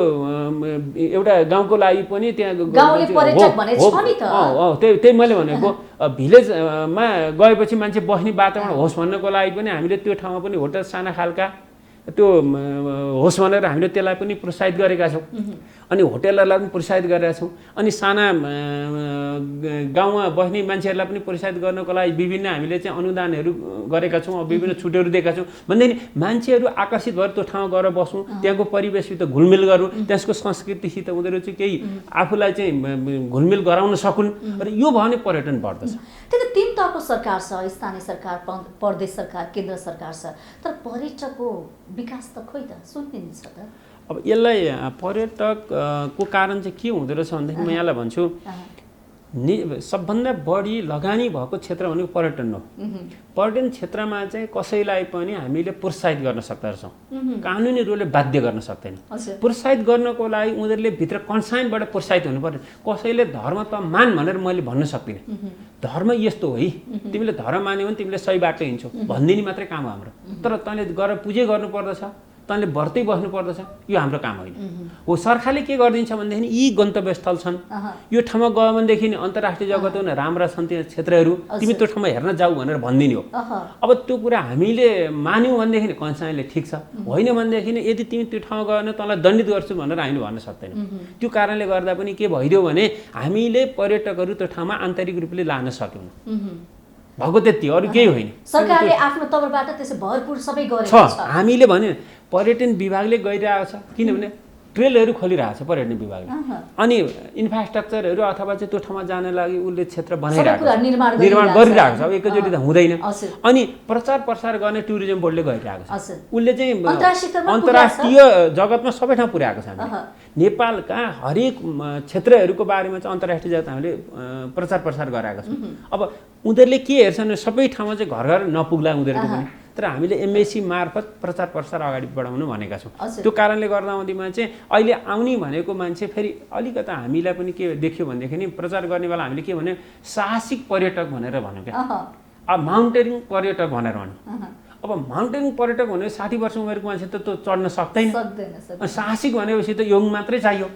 एउटा गाउँको लागि पनि त्यहाँ त्यही मैले भनेको भिलेजमा गएपछि मान्छे बस्ने वातावरण होस् भन्नको लागि पनि हामीले त्यो ठाउँमा पनि होटल साना खालका त्यो होस् भनेर हामीले त्यसलाई पनि प्रोत्साहित गरेका छौँ अनि होटेलहरूलाई पनि प्रोत्साहित गरेका छौँ अनि साना गाउँमा बस्ने मान्छेहरूलाई पनि प्रोत्साहित गर्नको लागि विभिन्न हामीले चाहिँ अनुदानहरू गरेका छौँ विभिन्न छुटहरू दिएका छौँ भनेदेखि मान्छेहरू आकर्षित भएर त्यो ठाउँमा गएर बसौँ त्यहाँको परिवेशसित घुलमिल गरौँ त्यसको संस्कृतिसित उनीहरू चाहिँ केही आफूलाई चाहिँ घुलमिल गराउन सकुन् र यो भयो भने पर्यटन बढ्दछ त्यही त 3 तहको सरकार छ स्थानीय सरकार प्रदेश सरकार केन्द्र सरकार छ तर पर्यटकको विकास त खोइ त सुनिन्छ त अब यसलाई पर्यटकको कारण चाहिँ के हुँदो रहेछ भनेदेखि म यहाँलाई भन्छु सबभन्दा बढी लगानी भएको क्षेत्र भनेको पर्यटन हो पर्यटन क्षेत्रमा चाहिँ कसैलाई पनि हामीले प्रोत्साहित गर्न सक्दो रहेछौँ कानुनी रूपले बाध्य गर्न सक्दैन प्रोत्साहित गर्नको लागि उनीहरूले भित्र कन्साइनबाट प्रोत्साहित हुनु पर्यो कसैले धर्म त मान भनेर मैले भन्न सक्दिनँ धर्म यस्तो हो है तिमीले धर्म मान्यो भने तिमीले सही बाटो हिँड्छौ भनिदिने मात्रै काम हो हाम्रो तर तैँले गएर पूजै गर्नुपर्दछ तैँले व्रतै बस्नुपर्दछ यो हाम्रो काम होइन हो सरकारले के गरिदिन्छ भनेदेखि यी गन्तव्य स्थल छन् यो ठाउँमा गयो भनेदेखि अन्तर्राष्ट्रिय जगतमा राम्रा छन् त्यो क्षेत्रहरू तिमी त्यो ठाउँमा हेर्न जाऊ भनेर भनिदिने हो अब त्यो कुरा हामीले मान्यौँ भनेदेखि कन्साइनले ठिक छ होइन भनेदेखि यदि तिमी त्यो ठाउँमा गयो भने तँलाई दण्डित गर्छु भनेर हामीले भन्न सक्दैन त्यो कारणले गर्दा पनि के भइदियो भने हामीले पर्यटकहरू त्यो ठाउँमा आन्तरिक रूपले लान सक्यौँ भएको त्यति अरू केही होइन सरकारले आफ्नो तर्फबाट त्यसै भरपुर सबै गरेको छ हामीले भने पर्यटन विभागले गरिरहेको छ किनभने ट्रेलहरू खोलिरहेको छ पर्यटन विभागले अनि इन्फ्रास्ट्रक्चरहरू अथवा चाहिँ त्यो ठाउँमा जान लागि उसले क्षेत्र बनाइरहेको छ निर्माण गरिरहेको छ अब एकैचोटि त हुँदैन अनि प्रचार प्रसार गर्ने टुरिज्म बोर्डले गरिरहेको छ उसले चाहिँ अन्तर्राष्ट्रिय जगतमा सबै ठाउँ पुर्याएको छ हामीले नेपालका हरेक क्षेत्रहरूको बारेमा चाहिँ अन्तर्राष्ट्रिय जगत हामीले प्रचार प्रसार गराएका छौँ अब उनीहरूले के हेर्छन् सबै ठाउँमा चाहिँ घर घर नपुग्ला उनीहरूको पनि तर हामीले एमएसी मार्फत प्रचार प्रसार अगाडि बढाउनु भनेका छौँ। हजुर। त्यो कारणले गर्दा आउँदिमा चाहिँ अहिले आउने भनेको मान्छे फेरि अलिकता हामीलाई पनि के देख्यो भनेदेखि नि प्रचार गर्ने बेला हामीले के भन्यो साहसिक पर्यटक भनेर भन्यो क्या। अब माउन्टेनिङ पर्यटक भनेर भन्यो। अब माउन्टेनिङ पर्यटक भने 60 वर्ष उमेरको मान्छे त त्यो चढ्न सक्दैन। साहसिक भनेपछि त यङ मात्रै चाहियो।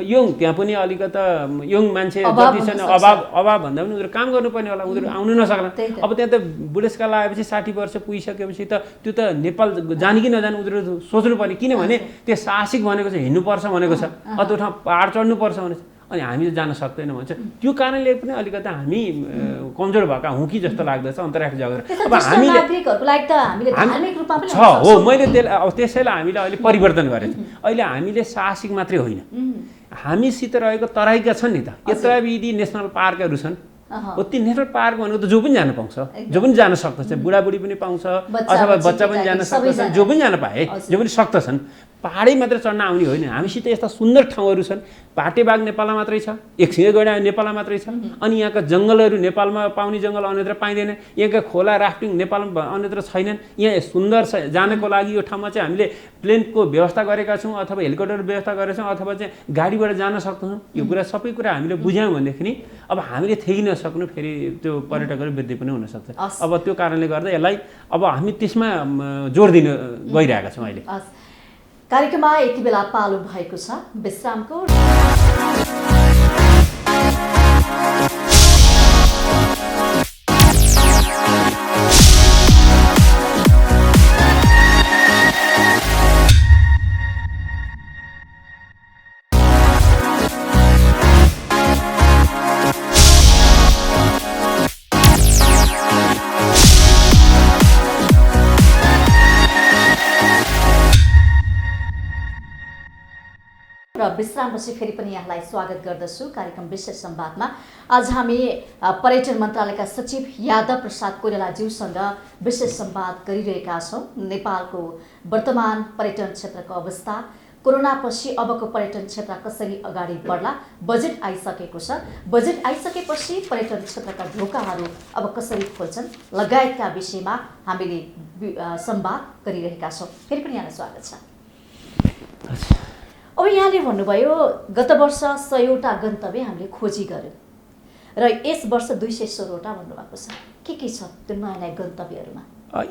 यङ त्यहाँ पनि अलिकता यङ मान्छे जति छैन अभाव भन्दा पनि उनीहरू काम गर्नुपर्ने होला, उनीहरू आउनु नसक्ला। अब त्यहाँ त बुढेसकाल आएपछि 60 वर्ष पुगिसकेपछि त त्यो त नेपाल जाने कि नजाने उनीहरू सोच्नु पर्ने, किनभने त्यो साहसिक भनेको चाहिँ हिँड्नुपर्छ भनेको छ, त्यो ठाउँ पहाड चढ्नुपर्छ भनेको छ, अनि हामी जान सक्दैनौँ भन्छ। त्यो कारणले पनि अलिकता हामी कमजोर भएका हौँ कि जस्तो लाग्दछ अन्तर्राष्ट्रिय जगतमा। अब हामीले छ हो, मैले त्यसैलाई हामीले अहिले परिवर्तन गरेको छु। अहिले हामीले साहसिक मात्रै होइन, हामीसित रहेको तराईका छन् नि त, यत्राविधि नेसनल पार्कहरू छन्। ती नेसनल पार्क भनेको त जो पनि जान पाउँछ, जो पनि जान सक्दछ, बुढाबुढी पनि पाउँछ अथवा बच्चा पनि जान सक्दछ, जो पनि जान पाए, जो पनि सक्दछन्। पहाडै मात्र चढ्न आउने होइन, हामीसित यस्ता सुन्दर ठाउँहरू छन्। पाटेबाग नेपालमा मात्रै छ, एकसिङे गैँडा नेपालमा मात्रै छ, अनि यहाँका जङ्गलहरू नेपालमा पाउने जङ्गल अन्यत्र पाइँदैन, यहाँका खोला राफ्टिङ नेपालमा अन्यत्र छैनन्। यहाँ सुन्दर जानको लागि यो ठाउँमा चाहिँ हामीले प्लेनको व्यवस्था गरेका छौँ अथवा हेलिकप्टर व्यवस्था गरेका छौँ अथवा चाहिँ गाडीबाट जान सक्छौँ। यो कुरा सबै कुरा हामीले बुझ्यौँ भनेदेखि अब हामीले थेगी नसक्नु फेरि त्यो पर्यटकहरू वृद्धि पनि हुनसक्छ। अब त्यो कारणले गर्दा यसलाई अब हामी त्यसमा जोड दिन गइरहेका छौँ अहिले। कार्यक्रममा यति बेला पालो भएको छ विश्रामको। विश्रामपछि फेरि पनि यहाँलाई स्वागत गर्दछु कार्यक्रम विशेष संवादमा। आज हामी पर्यटन मन्त्रालयका सचिव यादव प्रसाद कोइरालाज्यूसँग विशेष संवाद गरिरहेका छौँ। नेपालको वर्तमान पर्यटन क्षेत्रको अवस्था, कोरोनापछि अबको पर्यटन क्षेत्र कसरी अगाडि बढ्ला, बजेट आइसकेको छ, बजेट आइसकेपछि पर्यटन क्षेत्रका ढोकाहरू अब कसरी खोल्छन् लगायतका विषयमा हामीले संवाद गरिरहेका छौँ। फेरि पनि यहाँलाई स्वागत छ। अब यहाँले भन्नुभयो गत वर्ष 100वटा गन्तव्य हामीले खोजी गऱ्यौँ र यस वर्ष 216वटा भन्नुभएको छ। के छ त्यो नयाँ नयाँ गन्तव्यहरूमा?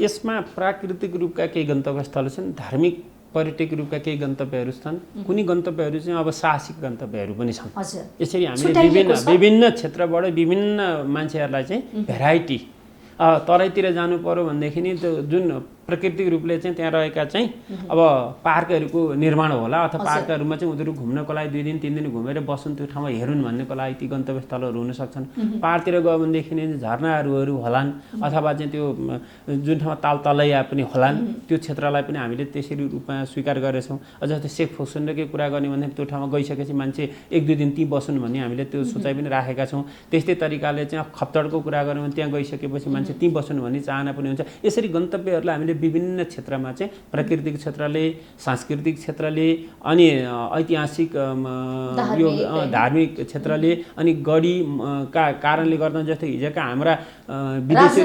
यसमा प्राकृतिक रूपका केही गन्तव्य स्थल छन्, धार्मिक पर्यटक रूपका केही गन्तव्यहरू छन्, कुनै गन्तव्यहरू चाहिँ अब साहसिक गन्तव्यहरू पनि छन्। यसरी हामीले विभिन्न क्षेत्रबाट विभिन्न मान्छेहरूलाई चाहिँ भेराइटी तराईतिर जानु पर्यो भनेदेखि नि त्यो जुन प्राकृतिक रूपले चाहिँ त्यहाँ रहेका चाहिँ अब पार्कहरूको निर्माण होला अथवा पार्कहरूमा चाहिँ उनीहरू घुम्नको लागि 2 दिन 3 दिन घुमेर बस्छन्, त्यो ठाउँमा हेरुन् भन्नको लागि ती गन्तव्य स्थलहरू हुन सक्छन्। पाहाडतिर गयो भनेदेखि झरनाहरू होलान् अथवा चाहिँ त्यो जुन ठाउँमा तालतलैया पनि होलान्, त्यो क्षेत्रलाई पनि हामीले त्यसरी रूपमा स्वीकार गरेछौँ। अझ त्यो सेफ फोक्सनकै कुरा गर्ने भने त्यो ठाउँमा गइसकेपछि मान्छे 1-2 दिन ती बस्छन् भन्ने हामीले त्यो सोचाइ पनि राखेका छौँ। त्यस्तै तरिकाले चाहिँ खप्तडको कुरा गर्यो भने त्यहाँ गइसकेपछि मान्छे ती बस्छन् भन्ने चाहना पनि हुन्छ। यसरी गन्तव्यहरूलाई हामीले विभिन्न क्षेत्रमा चाहिँ प्राकृतिक क्षेत्रले, सांस्कृतिक क्षेत्रले, अनि ऐतिहासिक यो धार्मिक क्षेत्रले, अनि गढी का कारणले गर्दा जस्तै हिजोका हाम्रा विदेशी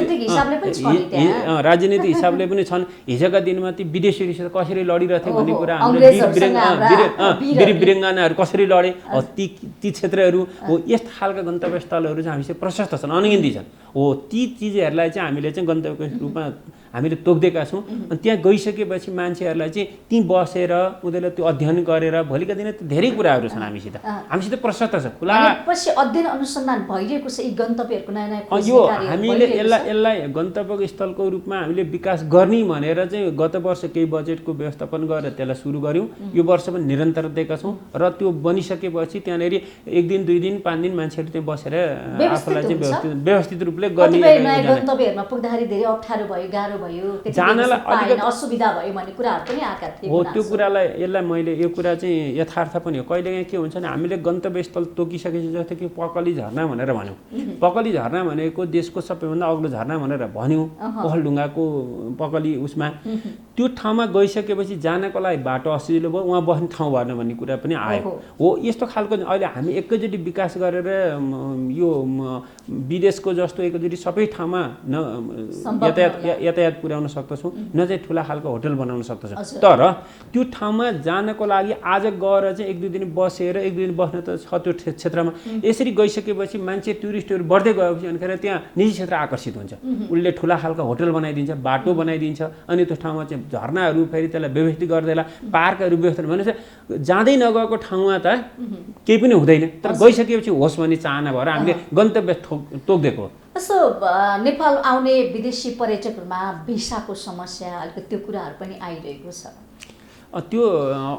राजनीतिक हिसाबले पनि छन्। हिजोका दिनमा ती विदेशीहरूसित कसरी लडिरहेथे भन्ने कुरा हामीले वीर वीराङ्गनाहरू कसरी लडे, ती क्षेत्रहरू हो। यस्ता खालका गन्तव्य स्थलहरू चाहिँ हामीसित प्रशस्त छन्, अनगिन्ती छन्। हो ती चिजहरूलाई चाहिँ हामीले चाहिँ गन्तव्यको रूपमा हामीले तोक्देका छौँ। अनि त्यहाँ गइसकेपछि मान्छेहरूलाई चाहिँ त्यहीँ बसेर उनीहरूले त्यो अध्ययन गरेर भोलिका दिन धेरै कुराहरू छन् हामीसित प्रशस्त छ, खुला अध्ययन अनुसन्धान भइरहेको छ। यी गन्तव्यहरूको नयाँ नयाँ यो हामीले यसलाई गन्तव्य स्थलको रूपमा हामीले विकास गर्ने भनेर चाहिँ गत वर्ष केही बजेटको व्यवस्थापन गरेर त्यसलाई सुरु गऱ्यौँ। यो वर्ष पनि निरन्तर दिएका छौँ र त्यो बनिसकेपछि त्यहाँनिर 1 दिन 2 दिन 5 दिन मान्छेहरू त्यहाँ बसेर आफूलाई चाहिँ व्यवस्थित रूपले गर्ने। नयाँ गन्तव्यहरूमा पुग्दाखेरि धेरै अप्ठ्यारो भयो, गाह्रो भयो, जानलाई अलिकति असुविधा भयो भन्ने कुराहरू पनि आएका थिए। हो त्यो कुरालाई यसलाई मैले यो कुरा चाहिँ यथार्थ पनि हो। कहिलेकाहीँ के हुन्छ भने हामीले गन्तव्य स्थल तोकिसकेपछि जस्तै कि पकली झरना भनेर भन्यौँ। पकली झरना भनेको देशको सबैभन्दा अग्लो झरना भनेर भन्यौँ, ओखलढुङ्गाको पकली उसमा। त्यो ठाउँमा गइसकेपछि जानको लागि बाटो असजिलो भयो, उहाँ बस्ने ठाउँ भएन भन्ने कुरा पनि आयो। हो यस्तो खालको अहिले हामी एकैचोटि विकास गरेर यो विदेशको जस्तो एकैचोटि सबै ठाउँमा यातायात पुर्याउन सक्दछौँ सक्दछौँ न चाहिँ ठुला खालको होटल बनाउन सक्दछौँ। तर त्यो ठाउँमा जानको लागि आज गएर चाहिँ 1-2 दिन बसेर 1-2 दिन बस्न त छ त्यो क्षेत्रमा। यसरी गइसकेपछि मान्छे टुरिस्टहरू बढ्दै गएपछि अनिखेर त्यहाँ निजी क्षेत्र आकर्षित हुन्छ। उसले ठुला खालको होटल बनाइदिन्छ, बाटो बनाइदिन्छ, अनि त्यो ठाउँमा चाहिँ झरनाहरू फेरि त्यसलाई व्यवस्थित गर्दैला, पार्कहरू व्यवस्थित भनेपछि जाँदै नगएको ठाउँमा त केही पनि हुँदैन। तर गइसकेपछि होस् भन्ने चाहना भएर हामीले गन्तव्य तोक्दिएको हो। जस्तो नेपाल आउने विदेशी पर्यटकहरूमा भिसाको समस्या अलिकति त्यो कुराहरू पनि आइरहेको छ। त्यो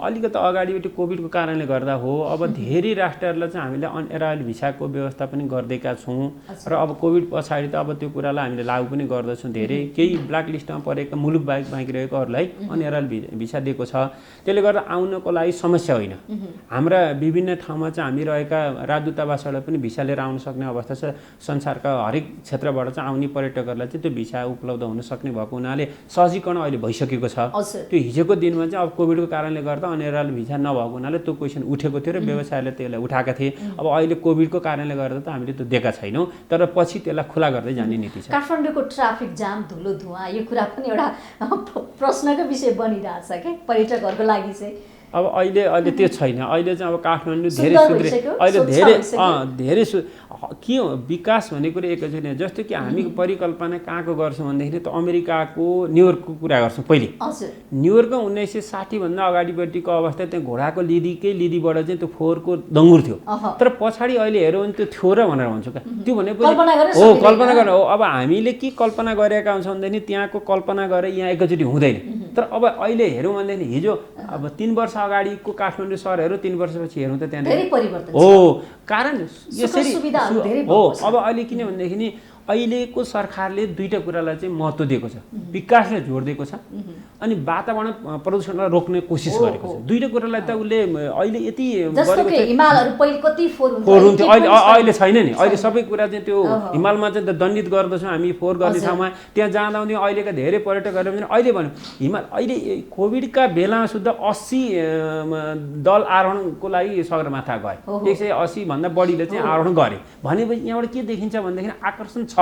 अलिकति अगाडिबाट कोभिडको कारणले गर्दा हो। अब धेरै राष्ट्रहरूलाई चाहिँ हामीले अनएराइवल भिसाको व्यवस्था पनि गर्दैका छौँ र अब कोभिड पछाडि त अब त्यो कुरालाई हामीले लागू पनि गर्दछौँ। धेरै केही ब्ल्याक लिस्टमा परेका मुलुक बाहेक रहेकोहरूलाई अनएराइवल भिसा दिएको छ। त्यसले गर्दा आउनको लागि समस्या होइन। हाम्रा विभिन्न ठाउँमा चाहिँ हामी रहेका राजदूतावासबाट पनि भिसा लिएर आउन सक्ने अवस्था छ। संसारका हरेक क्षेत्रबाट चाहिँ आउने पर्यटकहरूलाई चाहिँ त्यो भिसा उपलब्ध हुन सक्ने भएको हुनाले सहजीकरण अहिले भइसकेको छ। त्यो हिजोको दिनमा चाहिँ अब कोभिडको कारणले गर्दा अनएराइवल भिसा नभएको हुनाले त्यो क्वेसन उठेको थियो र व्यवसायले त्यसलाई उठाएका थिए। अब अहिले कोभिडको कारणले गर्दा त हामीले त्यो दिएका छैनौँ, तर पछि त्यसलाई खुला गर्दै जाने नीति छ। काठमाडौँको ट्राफिक जाम, धुलो धुवा यो कुरा पनि एउटा प्रश्नको विषय बनिरहेछ के पर्यटकहरूको लागि चाहिँ। अब अहिले त्यो छैन। अहिले चाहिँ अब काठमाडौँ धेरै सुध्रे, अहिले धेरै के हो विकास भन्ने कुरा एकैछिन। जस्तो कि हामी परिकल्पना कहाँको गर्छौँ भनेदेखि त अमेरिकाको न्युयोर्कको कुरा गर्छौँ। पहिले न्युयोर्कमा 1960 भन्दा अगाडिपट्टिको अवस्था त्यहाँ घोडाको लिदीबाट चाहिँ त्यो फोहोरको दङ्गुर थियो। तर पछाडि अहिले हेऱ्यो भने त्यो थियो र भनेर भन्छौँ क्या। त्यो भनेपछि हो कल्पना गर्न हो। अब हामीले के कल्पना गरेका हुन्छौँ भनेदेखि त्यहाँको कल्पना गरेर यहाँ एकैचोटि हुँदैन। तर अब अहिले हेऱ्यौँ भनेदेखि हिजो अब 3 वर्ष अगाडिको काठमाडौँ सहर हेरौँ, 3 वर्षपछि हेरौँ त त्यहाँ धेरै परिवर्तन हो। कारण यसरी हो। अब अहिले किन भनेदेखि अहिलेको सरकारले दुईटा कुरालाई चाहिँ महत्त्व दिएको छ। विकासले जोड दिएको छ अनि वातावरण प्रदूषणलाई रोक्ने कोसिस गरेको छ। दुईटा कुरालाई त उसले अहिले यति जस्तो कि हिमालहरू पहिले कति फोहोर हुन्थ्यो, अहिले छैन नि। अहिले सबै कुरा चाहिँ त्यो हिमालमा चाहिँ दण्डित गर्दछौँ हामी फोहोर गर्ने ठाउँमा। त्यहाँ जाँदा पनि अहिलेका धेरै पर्यटकहरू पनि अहिले भन्यो हिमाल अहिले कोभिडका बेलामा सुद्धा 80 दल आरोहणको लागि सगरमाथा गए। 180 भन्दा बढीले चाहिँ आरोहण गरे भनेपछि यहाँबाट के देखिन्छ भनेदेखि आकर्षण छ।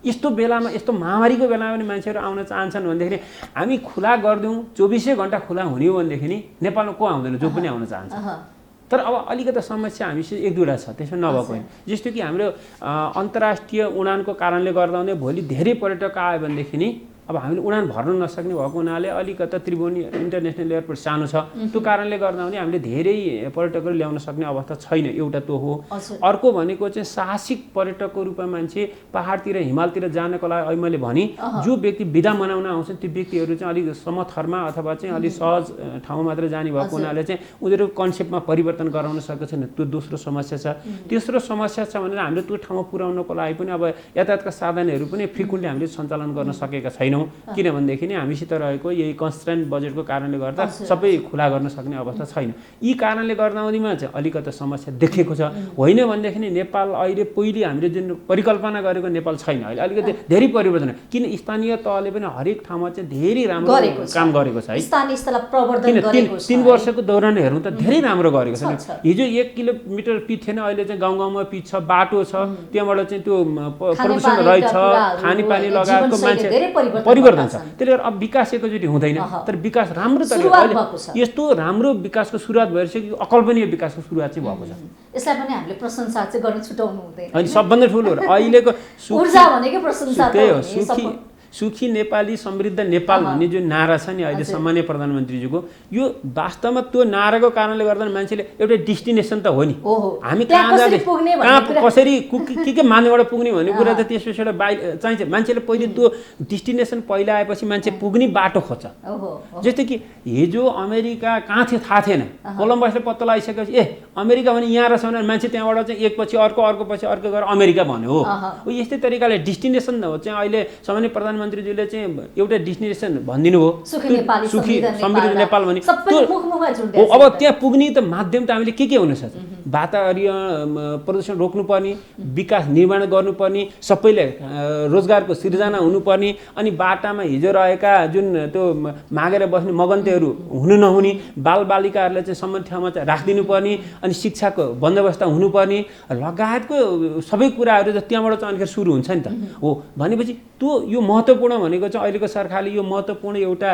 यस्तो बेलामा, यस्तो महामारीको बेलामा पनि मान्छेहरू आउन चाहन्छन् भनेदेखि हामी खुला गरिदिउँ, 24 घण्टा खुला हुने हो भनेदेखि नेपालमा को आउँदैन, जो पनि आउन चाहन्छ। तर अब अलिकति समस्या हामीसित 1-2 छ, त्यसमा नभएको होइन। जस्तो कि हाम्रो अन्तर्राष्ट्रिय उडानको कारणले गर्दा भने भोलि धेरै पर्यटक आयो भनेदेखि नि अब हामीले उडान भर्न नसक्ने भएको हुनाले अलिकति त्रिभुवन इन्टरनेसनल एयरपोर्ट सानो छ। त्यो कारणले गर्दा पनि हामीले धेरै पर्यटकहरू ल्याउन सक्ने अवस्था छैन। एउटा त्यो हो। अर्को भनेको चाहिँ साहसिक पर्यटकको रूपमा मान्छे पहाडतिर हिमालतिर जानको लागि अहिले मैले भने जो व्यक्ति बिदा मनाउन आउँछन् त्यो व्यक्तिहरू चाहिँ अलिक समथरमा अथवा चाहिँ अलिक सहज ठाउँमा मात्र जाने भएको हुनाले चाहिँ उनीहरू कन्सेप्टमा परिवर्तन गराउन सकेको छैन। त्यो दोस्रो समस्या छ। तेस्रो समस्या छ भनेर हामीले त्यो ठाउँमा पुर्याउनको लागि पनि अब यातायातका साधनहरू पनि फ्रिक्वेन्टली हामीले सञ्चालन गर्न सकेका छैनौँ। किनभनेदेखि हामीसित रहेको यही कन्स्ट्रेन्ट बजेटको कारणले गर्दा सबै खुला गर्न सक्ने अवस्था छैन। यी कारणले गर्दामा चाहिँ अलिकति समस्या देखेको छ। होइन भनेदेखि नेपाल अहिले पहिले हामीले जुन परिकल्पना गरेको नेपाल छैन। अहिले अलिकति धेरै परिवर्तन, किन स्थानीय तहले पनि हरेक ठाउँमा चाहिँ धेरै राम्रो काम गरेको छ है। स्थानीय स्तरलाई प्रवर्धन गरेको छ। 3 वर्षको दौरान हेर्नु त धेरै राम्रो गरेको छ। हिजो 1 किलोमिटर पिच थिएन, अहिले चाहिँ गाउँ गाउँमा पिच छ, बाटो छ, त्यहाँबाट चाहिँ त्यो प्रदूषण रहेछ, खानेपानी लगाएको मान्छे परिवर्तन छ। त्यसले गर्दा अब विकास एकैचोटि हुँदैन। तर विकास राम्रो तरिकाले यस्तो राम्रो विकासको सुरुवात भइसक्यो, अकल्पनीय विकासको सुरुवात चाहिँ भएको छ। यसलाई पनि हामीले प्रशंसा चाहिँ गर्न छुटाउनु हुँदैन। अनि सबभन्दा ठुलो अहिलेको ऊर्जा भनेकै प्रशंसा हो। सुखी नेपाली समृद्ध नेपाल भन्ने जुन नारा छ नि अहिले सम्माननीय प्रधानमन्त्रीजीको, यो वास्तवमा त्यो नाराको कारणले गर्दा मान्छेले एउटा डेस्टिनेसन त हो नि। हामी कहाँ जाने, कहाँ कसरी के माध्यमबाट पुग्ने भन्ने कुरा त त्यसपछि एउटा चाहिन्छ। मान्छेले पहिले त्यो डेस्टिनेसन पहिला आएपछि मान्छे पुग्ने बाटो खोज्छ। जस्तै कि हिजो अमेरिका कहाँ थियो थाहा थिएन, कोलम्बसले पत्ता लगाइसकेपछि अमेरिका भने यहाँ रहेछ भने मान्छे त्यहाँबाट चाहिँ एकपछि अर्को पछि अर्को गएर अमेरिका भन्यो हो। यस्तै तरिकाले डेस्टिनेसन चाहिँ अहिले सामान्य प्रधानमन्त्रीजीले चाहिँ एउटा डेस्टिनेसन भनिदिनु हो, सुखी समृद्ध नेपाल भने। अब त्यहाँ पुग्ने त माध्यम त हामीले के हुन सक्छ। वातावरणीय प्रदूषण रोक्नुपर्ने, विकास निर्माण गर्नुपर्ने, सबैले रोजगारको सिर्जना हुनुपर्ने, अनि बाटामा हिजो रहेका जुन त्यो मागेर बस्ने मगन्तेहरू हुनु नहुने, बालबालिकाहरूलाई चाहिँ सम्बन्धित ठाउँमा चाहिँ राखिदिनुपर्ने, अनि शिक्षाको बन्दोबस्त हुनुपर्ने लगायतको सबै कुराहरू चाहिँ त्यहाँबाट चाहिँ अनिखेर सुरु हुन्छ नि त। हो भनेपछि त्यो यो महत्त्वपूर्ण भनेको चाहिँ अहिलेको सरकारले यो महत्त्वपूर्ण एउटा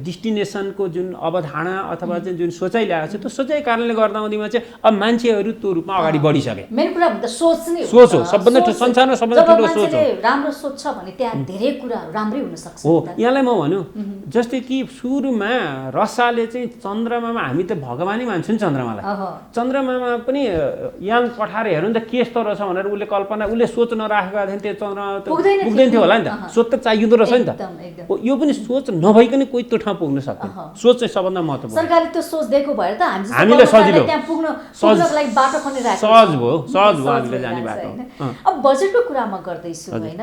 डेस्टिनेसनको जुन अवधारणा अथवा चाहिँ जुन सोचाइ ल्याएको छ, त्यो सोचाइ कारणले गर्दा आउँदैमा चाहिँ अब मान्छेहरू त्यो रूपमा अगाडि बढिसके। मेन कुरा भन्दा सोच नै हो। सोच हो सबभन्दा संसारमा सबभन्दा ठुलो सोच हो। राम्रो सोच छ भने त्यहाँ धेरै कुराहरू राम्रै हुन सक्छ। हो यहाँलाई म भन्नु जस्तै कि सुरुमा रसाले चाहिँ चन्द्रमामा हामी त भगवानै मान्छौँ नि चन्द्रमालाई। चन्द्रमामा पनि यान पठाएर हेर्नु त के यस्तो रहेछ भनेर उसले सोच नराखेको थियो त्यो चन्द्रमा त पुग्दैन थियो होला नि त। सोच त चाहिँदो रहेछ नि त। यो पनि सोच नभइकन कोही त्यो ठाउँ पुग्न सक्दैन। सोच चाहिँ सबभन्दा महत्त्वपूर्ण। सरकारले त्यो सोच दिएको भएर त हामीलाई सजिलो त्यहाँ पुग्नको लागि बाटो खनिरहेको सहज भयो हामीले जाने बाटो। अब बजेटको कुरा म गर्दैछु होइन,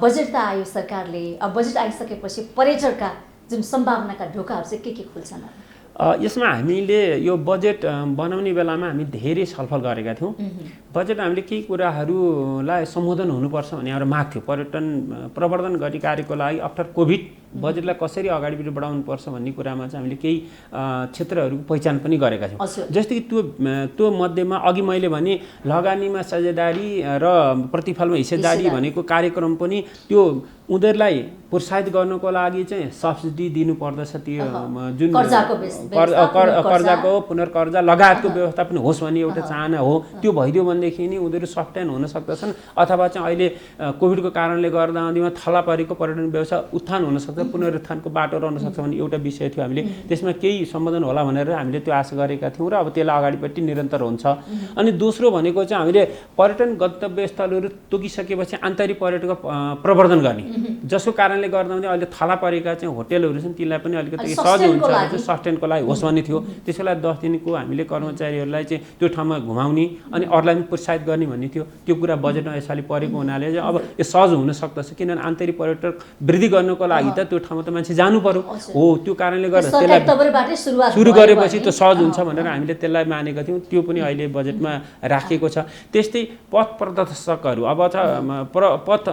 बजेट त आयो सरकारले, अब बजेट आइसकेपछि पर्यटकका जुन सम्भावनाका ढोकाहरू चाहिँ के खुल्छन्? यसमा हामीले यो बजेट बनाउने बेलामा हामी धेरै छलफल गरेका थियौँ। बजेट हामीले केही कुराहरूलाई सम्बोधन हुनुपर्छ भन्ने हाम्रो माग थियो। पर्यटन प्रवर्धन गरी कार्यको लागि आफ्टर कोभिड बजेटलाई कसरी अगाडिपट्टि बढाउनुपर्छ भन्ने कुरामा चाहिँ हामीले केही क्षेत्रहरूको पहिचान पनि गरेका छौँ। जस्तै कि त्यो मध्येमा अघि मैले भने लगानीमा साझेदारी र प्रतिफलमा हिस्सेदारी भनेको कार्यक्रम पनि त्यो उनीहरूलाई प्रोत्साहित गर्नको लागि चाहिँ सब्सिडी दिनुपर्दछ। त्यो जुन कर्जाको पुनर्कर्जा लगायतको व्यवस्था पनि होस् भन्ने एउटा चाहना हो। त्यो भइदियो भनेदेखि नि उनीहरू सस्टेन हुन सक्दछन्, अथवा चाहिँ अहिले कोभिडको कारणले गर्दा आउँदैमा थला परेको पर्यटन व्यवसाय उत्थान हुनसक्छ, पुनरुत्थानको बाटो रहन सक्छ भन्ने एउटा विषय थियो। हामीले त्यसमा केही सम्बोधन होला भनेर हामीले त्यो आशा गरेका थियौँ र अब त्यसलाई अगाडिपट्टि निरन्तर हुन्छ। अनि दोस्रो भनेको चाहिँ हामीले पर्यटन गन्तव्य स्थलहरू तोकिसकेपछि आन्तरिक पर्यटक प्रवर्धन गर्ने, जसको कारणले गर्दा अहिले थला परेका चाहिँ होटेलहरू छन् तिनलाई पनि अलिकति सहज हुन्छ, सस्टेनको लागि होस् भन्ने थियो। त्यसको लागि 10 दिनको हामीले कर्मचारीहरूलाई चाहिँ त्यो ठाउँमा घुमाउने अनि अरूलाई पनि प्रोत्साहित गर्ने भन्ने थियो। त्यो कुरा बजेटमा यसपालि परेको हुनाले चाहिँ अब यो सहज हुन सक्दछ, किनभने आन्तरिक पर्यटक वृद्धि गर्नको लागि त त्यो ठाउँमा त मान्छे जानु पर्यो। हो त्यो कारणले गर्दा त्यसलाई सुरु गरेपछि त्यो सहज हुन्छ भनेर हामीले त्यसलाई मानेका थियौँ। त्यो पनि अहिले बजेटमा राखिएको छ। त्यस्तै पथ प्रदर्शकहरू अब पथ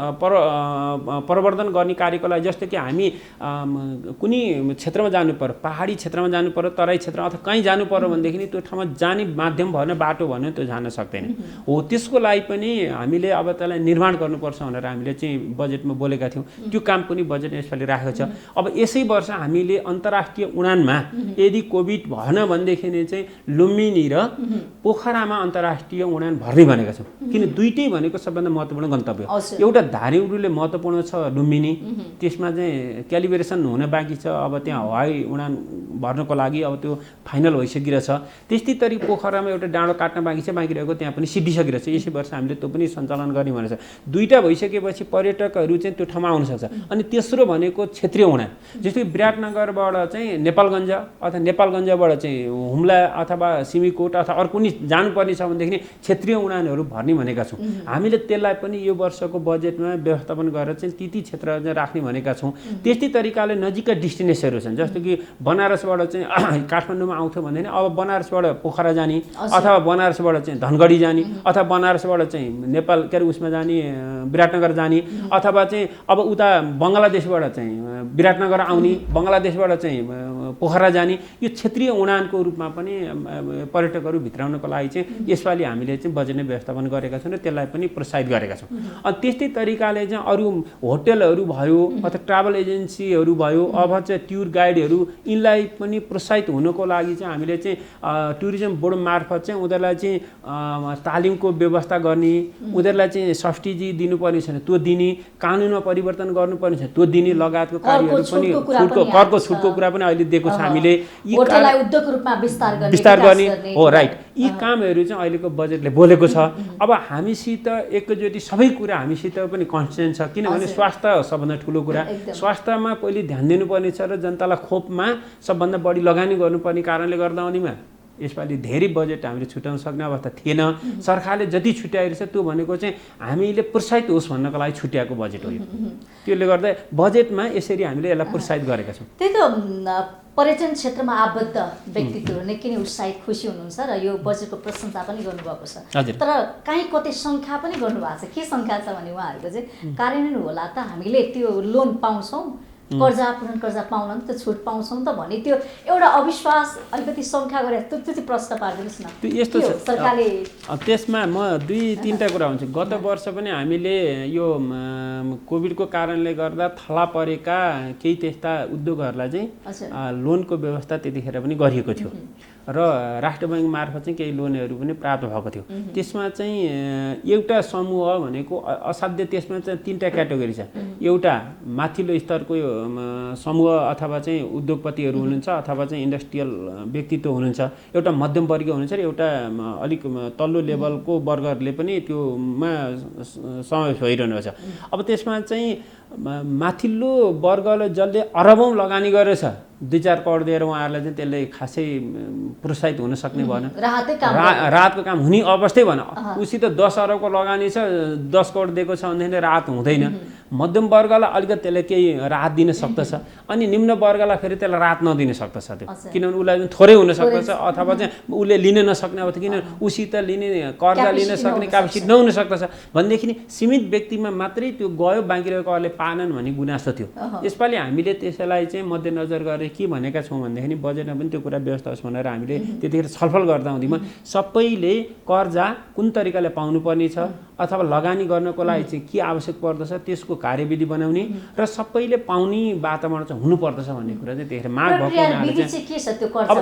प्रवर्धन गर्ने कार्यको लागि, जस्तो कि हामी कुनै क्षेत्रमा जानु पर्यो, पहाडी क्षेत्रमा जानु पर्यो, तराई क्षेत्रमा अथवा कहीँ जानु पर्यो भनेदेखि त्यो ठाउँमा जाने माध्यम भएन, बाटो भएन, त्यो जान सक्दैन। हो त्यसको लागि पनि हामीले अब त्यसलाई निर्माण गर्नुपर्छ भनेर हामीले चाहिँ बजेटमा बोलेका थियौँ। त्यो काम पनि बजेट यसपालि राखेको छ। अब यसै वर्ष हामीले अन्तर्राष्ट्रिय उडानमा यदि कोभिड भएन भनेदेखि चाहिँ लुम्बिनी र पोखरामा अन्तर्राष्ट्रिय उडान भर्ने भनेका छौँ। किन दुईटै भनेको सबभन्दा महत्त्वपूर्ण गन्तव्य। एउटा धारिउडुले महत्त्वपूर्ण छ लुम्बिनी, त्यसमा चाहिँ क्यालिब्रेसन हुन बाँकी छ। अब त्यहाँ हवाई उडान भर्नको लागि अब त्यो फाइनल भइसकिरहेको छ। त्यस्तै तरी पोखरामा एउटा डाँडो काट्न बाँकी छ, बाँकी रहेको त्यहाँ पनि सिद्धिसकिरहेको छ। यसै वर्ष हामीले त्यो पनि सञ्चालन गर्ने भनेको छ। दुईटा भइसकेपछि पर्यटकहरू चाहिँ त्यो ठाउँमा आउन सक्छ। अनि तेस्रो भनेको क्षेत्रीय उडान, जस्तै विराटनगरबाट चाहिँ नेपालगञ्ज अथवा नेपालगञ्जबाट चाहिँ हुम्ला अथवा सिमीकोट अथवा अर्को कुनै जानुपर्ने छ भनेदेखि क्षेत्रीय उडानहरू भर्ने भनेका छौँ। हामीले त्यसलाई पनि यो वर्षको बजेटमा व्यवस्थापन गरेर चाहिँ ती क्षेत्रहरू राख्ने भनेका छौँ। त्यस्तै तरिकाले नजिकका डेस्टिनेसनहरू छन्, जस्तो कि बनारसबाट चाहिँ काठमाडौँमा आउँथ्यो भनेदेखि अब बनारसबाट पोखरा जाने, अथवा बनारसबाट चाहिँ धनगढी जाने, अथवा बनारसबाट चाहिँ नेपाल के अरे उसमा जाने विराटनगर जाने, अथवा चाहिँ अब उता बङ्गलादेशबाट चाहिँ विराटनगर आउने, बङ्गलादेशबाट चाहिँ पोखरा जाने, यो क्षेत्रीय उडानको रूपमा पनि पर्यटकहरू भित्राउनको लागि चाहिँ यसपालि हामीले चाहिँ बजेट व्यवस्थापन गरेका छौँ र त्यसलाई पनि प्रोत्साहित गरेका छौँ। अनि त्यस्तै तरिकाले चाहिँ अरू होटेलहरू भयो अथवा ट्राभल एजेन्सीहरू भयो, अब चाहिँ टुर गाइडहरू, यिनलाई पनि प्रोत्साहित हुनको लागि चाहिँ हामीले चाहिँ टुरिज्म बोर्ड मार्फत चाहिँ उनीहरूलाई चाहिँ तालिमको व्यवस्था गर्ने, उनीहरूलाई चाहिँ सब्सिडी दिनुपर्ने छ त्यो दिने, कानुनमा परिवर्तन गर्नुपर्ने छ त्यो दिने लगायतको कार्यहरू पनि करको छुटको कुरा पनि अहिले दिएको छ हामीले। विस्तार गर्ने हो राइट। यी कामहरू चाहिँ अहिलेको बजेटले बोलेको छ। अब हामीसित एकचोटि सबै कुरा हामीसित पनि कन्सर्न छ, किनभने स्वास्थ्य सबभन्दा ठुलो कुरा। स्वास्थ्यमा पहिले ध्यान दिनुपर्ने छ र जनतालाई खोपमा सबभन्दा बढी लगानी गर्नुपर्ने कारणले गर्दा आउनेमा यसपालि धेरै बजेट हामीले छुट्याउन सक्ने अवस्था थिएन। सरकारले जति छुट्याइरहेछ त्यो भनेको चाहिँ हामीले प्रोत्साहित होस् भन्नको लागि छुट्याएको बजेट हो यो। त्यसले गर्दा बजेटमा यसरी हामीले यसलाई प्रोत्साहित गरेका छौँ। त्यही त पर्यटन क्षेत्रमा आबद्ध व्यक्तित्वहरू निकै नै उत्साहित खुसी हुनुहुन्छ र यो बजेटको प्रशंसा पनि गर्नुभएको छ। तर काहीँ कतै शङ्का पनि गर्नुभएको छ। के शङ्का छ भने उहाँहरूको चाहिँ कार्यान्वयन होला त, हामीले त्यो लोन पाउँछौँ, कर्जा पाउन त छुट पाउँछौँ त भन्ने त्यो एउटा अविश्वास अलिकति शङ्का गरे त्यो चाहिँ प्रश्न पारिदिनुहोस् न। यस्तो छ सरकारले त्यसमा म 2-3टा कुरा हुन्छ। गत वर्ष पनि हामीले यो कोभिडको कारणले गर्दा थला परेका केही त्यस्ता उद्योगहरूलाई चाहिँ लोनको व्यवस्था त्यतिखेर पनि गरिएको थियो र राष्ट्र बैङ्क मार्फत चाहिँ केही लोनहरू पनि प्राप्त भएको थियो। त्यसमा चाहिँ एउटा समूह भनेको असाध्य, त्यसमा चाहिँ 3टा क्याटेगोरी छ। एउटा माथिल्लो स्तरको समूह अथवा चाहिँ उद्योगपतिहरू हुनुहुन्छ अथवा चाहिँ इन्डस्ट्रियल व्यक्तित्व हुनुहुन्छ, एउटा मध्यमवर्गीय हुनुहुन्छ र एउटा अलिक तल्लो लेभलको वर्गहरूले पनि त्योमा समावेश भइरहनु छ। अब त्यसमा चाहिँ माथिल्लो वर्गले जसले अरबौँ लगानी गरेछ 2-4 करोड दिएर उहाँहरूलाई चाहिँ त्यसले खासै प्रोत्साहित हुन सक्ने भएन, राहतको काम हुने अवस्थै भएन। उसित 10 अरबको लगानी छ, 10 करोड दिएको छ भनेदेखि राहत हुँदैन। मध्यम वर्गलाई अलिकति त्यसले केही राहत दिन सक्दछ, अनि निम्न वर्गलाई फेरि त्यसलाई राहत नदिन सक्दछ त्यो, किनभने उसलाई थोरै हुन सक्दछ अथवा चाहिँ उसले लिन नसक्ने अब किन उसित लिने कर्जा लिन सक्ने क्यापेसिटी नहुन सक्दछ भनेदेखि सीमित व्यक्तिमा मात्रै त्यो गयो, बाँकी रहेको अरूले पाएनन् भन्ने गुनासो थियो। यसपालि हामीले त्यसलाई चाहिँ मध्यनजर गरेर के भनेका छौँ भनेदेखि बजेटमा पनि त्यो कुरा व्यवस्था होस् भनेर हामीले त्यतिखेर छलफल गर्दा हुँदैमा सबैले कर्जा कुन तरिकाले पाउनुपर्ने छ अथवा लगानी गर्नको लागि चाहिँ के आवश्यक पर्दछ त्यसको कार्यविधि बनाउने र सबैले पाउने वातावरण चाहिँ हुनुपर्दछ भन्ने कुरा चाहिँ त्यतिखेर माग भएको हुनाले चाहिँ अब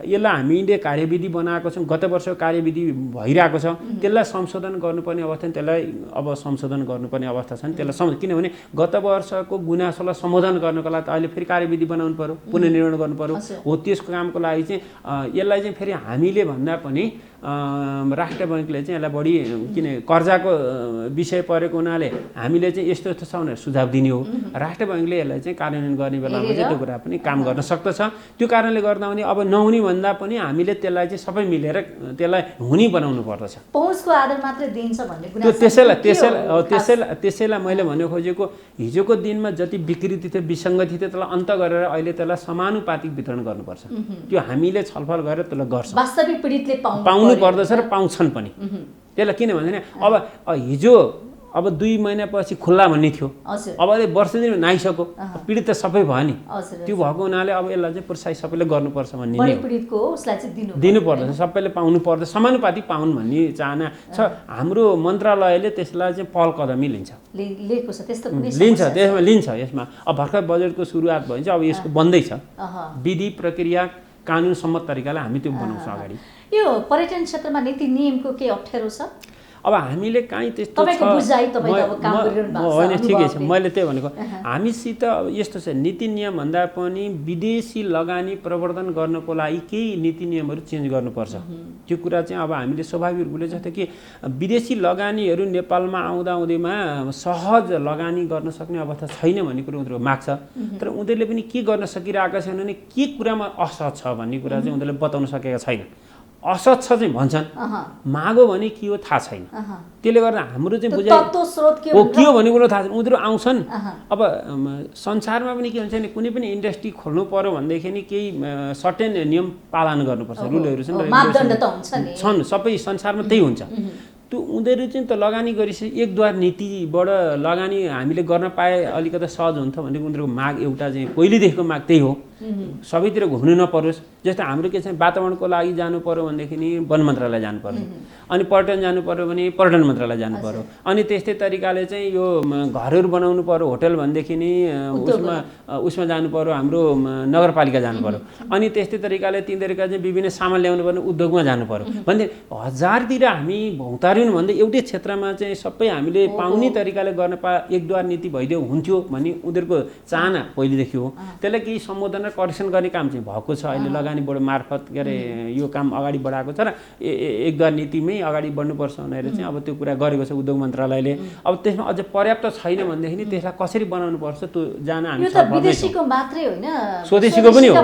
यसलाई हामीले कार्यविधि बनाएको छौँ। गत वर्ष कार्यविधि भइरहेको छ, त्यसलाई संशोधन गर्नुपर्ने अवस्था, त्यसलाई अब संशोधन गर्नुपर्ने अवस्था छ नि त्यसलाई किनभने गत वर्षको गुनासोलाई समाधान गर्नको लागि अहिले फेरि कार्यविधि बनाउनु पर्यो, पुनर्निर्माण गर्नु पर्यो। हो त्यसको कामको लागि चाहिँ यसलाई चाहिँ फेरि हामीले भन्दा पनि राष्ट्र बैङ्कले चाहिँ यसलाई बढी किन कर्जाको विषय परेको हुनाले हामीले चाहिँ यस्तो यस्तो छ भनेर सुझाव दिने हो। राष्ट्र बैङ्कले यसलाई चाहिँ कार्यान्वयन गर्ने बेलामा चाहिँ त्यो कुरा पनि काम गर्न सक्दछ। त्यो कारणले गर्दा पनि अब नहुने भन्दा पनि हामीले त्यसलाई चाहिँ सबै मिलेर त्यसलाई हुने बनाउनु पर्दछ। पहुँचको आधार मात्रै दिन्छ भन्ने कुरा त्यसैलाई मैले भन्नु खोजेको हिजोको दिनमा जति विकृति थियो, विसङ्गति थियो, त्यसलाई अन्त गरेर अहिले त्यसलाई समानुपातिक वितरण गर्नुपर्छ। त्यो हामीले छलफल गरेर त्यसलाई गर्छौँ। वास्तविक पीडितले पाउनु पर्दछ र पाउँछन् पनि त्यसलाई। किनभने अब हिजो अब 2 महिनापछि खुल्ला भन्ने थियो, अब अहिले वर्ष दिन नआइसक्यो, पीडित त सबै भयो नि। त्यो भएको हुनाले अब यसलाई चाहिँ प्रोत्साहित सबैले गर्नुपर्छ भन्ने दिनुपर्दछ, सबैले पाउनु पर्छ, समानुपातिक पाउन् भन्ने चाहना छ। हाम्रो मन्त्रालयले त्यसलाई चाहिँ पहल कदमी लिन्छ, यसमा अब भर्खर बजेटको सुरुवात भइन्छ, अब यसको बन्दैछ विधि प्रक्रिया कानुन सम्मत तरिकाले हामी त्यो बनाउँछौँ अगाडि। यो पर्यटन क्षेत्रमा नीति नियमको के अप्ठ्यारो छ? अब हामीले कहीँ त्यस्तो होइन, ठिकै छ। मैले त्यही भनेको हामीसित यस्तो छ, नीति नियम भन्दा पनि विदेशी लगानी प्रवर्धन गर्नको लागि केही नीति नियमहरू चेन्ज गर्नुपर्छ। त्यो कुरा चाहिँ अब हामीले स्वाभाविक रूपले जस्तो कि विदेशी लगानीहरू नेपालमा आउँदामा सहज लगानी गर्न सक्ने अवस्था छैन भन्ने कुरा उनीहरू माग्छ। तर उनीहरूले पनि के गर्न सकिरहेका छैन भने के कुरामा असहज छ भन्ने कुरा चाहिँ उनीहरूले बताउन सकेका छैन। असहज छ चाहिँ भन्छन्, मागो भने के हो थाहा छैन। त्यसले गर्दा हाम्रो चाहिँ बुझाइ के हो भन्ने कुरो थाहा छैन। उनीहरू आउँछन्। अब संसारमा पनि के हुन्छ भने कुनै पनि इन्डस्ट्री खोल्नु पर्यो भनेदेखि केही सर्टेन नियम पालन गर्नुपर्छ, रुलहरू छन्, सबै संसारमा त्यही हुन्छ। त्यो उनीहरू चाहिँ त लगानी गरिसके एकद्वार नीतिबाट लगानी हामीले गर्न पाए अलिकति सहज हुन्छ भन्ने उनीहरूको माग एउटा चाहिँ पहिलेदेखिको माग त्यही हो। सबैतिर घुम्नु नपरोस्। जस्तै हाम्रो के छ, वातावरणको लागि जानु पर्यो भनेदेखि वन मन्त्रालय जानु पर्यो, अनि पर्यटन जानु पर्यो भने पर्यटन मन्त्रालय जानु पर्यो, अनि त्यस्तै तरिकाले चाहिँ यो घरहरू बनाउनु पर्यो होटल भनेदेखि उसमा जानु पर्यो, हाम्रो नगरपालिका जानु पर्यो, अनि त्यस्तै तरिकाले तिनीहरूका चाहिँ विभिन्न सामान ल्याउनु पर्ने उद्योगमा जानु पर्यो भने हजारतिर हामी भौतार्यौँ भन्दै एउटै क्षेत्रमा चाहिँ सबै हामीले पाउने तरिकाले गर्न एकद्वार नीति भइदियो हुन्थ्यो भन्ने उनीहरूको चाहना पहिलेदेखि हो। त्यसलाई केही सम्बोधन र करेक्सन गर्ने काम चाहिँ भएको छ। अहिले लगानी बोर्ड मार्फत के अरे यो काम अगाडि बढाएको छ र एकद्वार नीतिमै अगाडि बढ्नुपर्छ भनेर चाहिँ अब त्यो कुरा गरेको छ उद्योग मन्त्रालयले। अब त्यसमा अझ पर्याप्त छैन भनेदेखि त्यसलाई कसरी बनाउनु पर्छ त्यो जान हामी विदेशीको मात्रै होइन, स्वदेशीको पनि हो,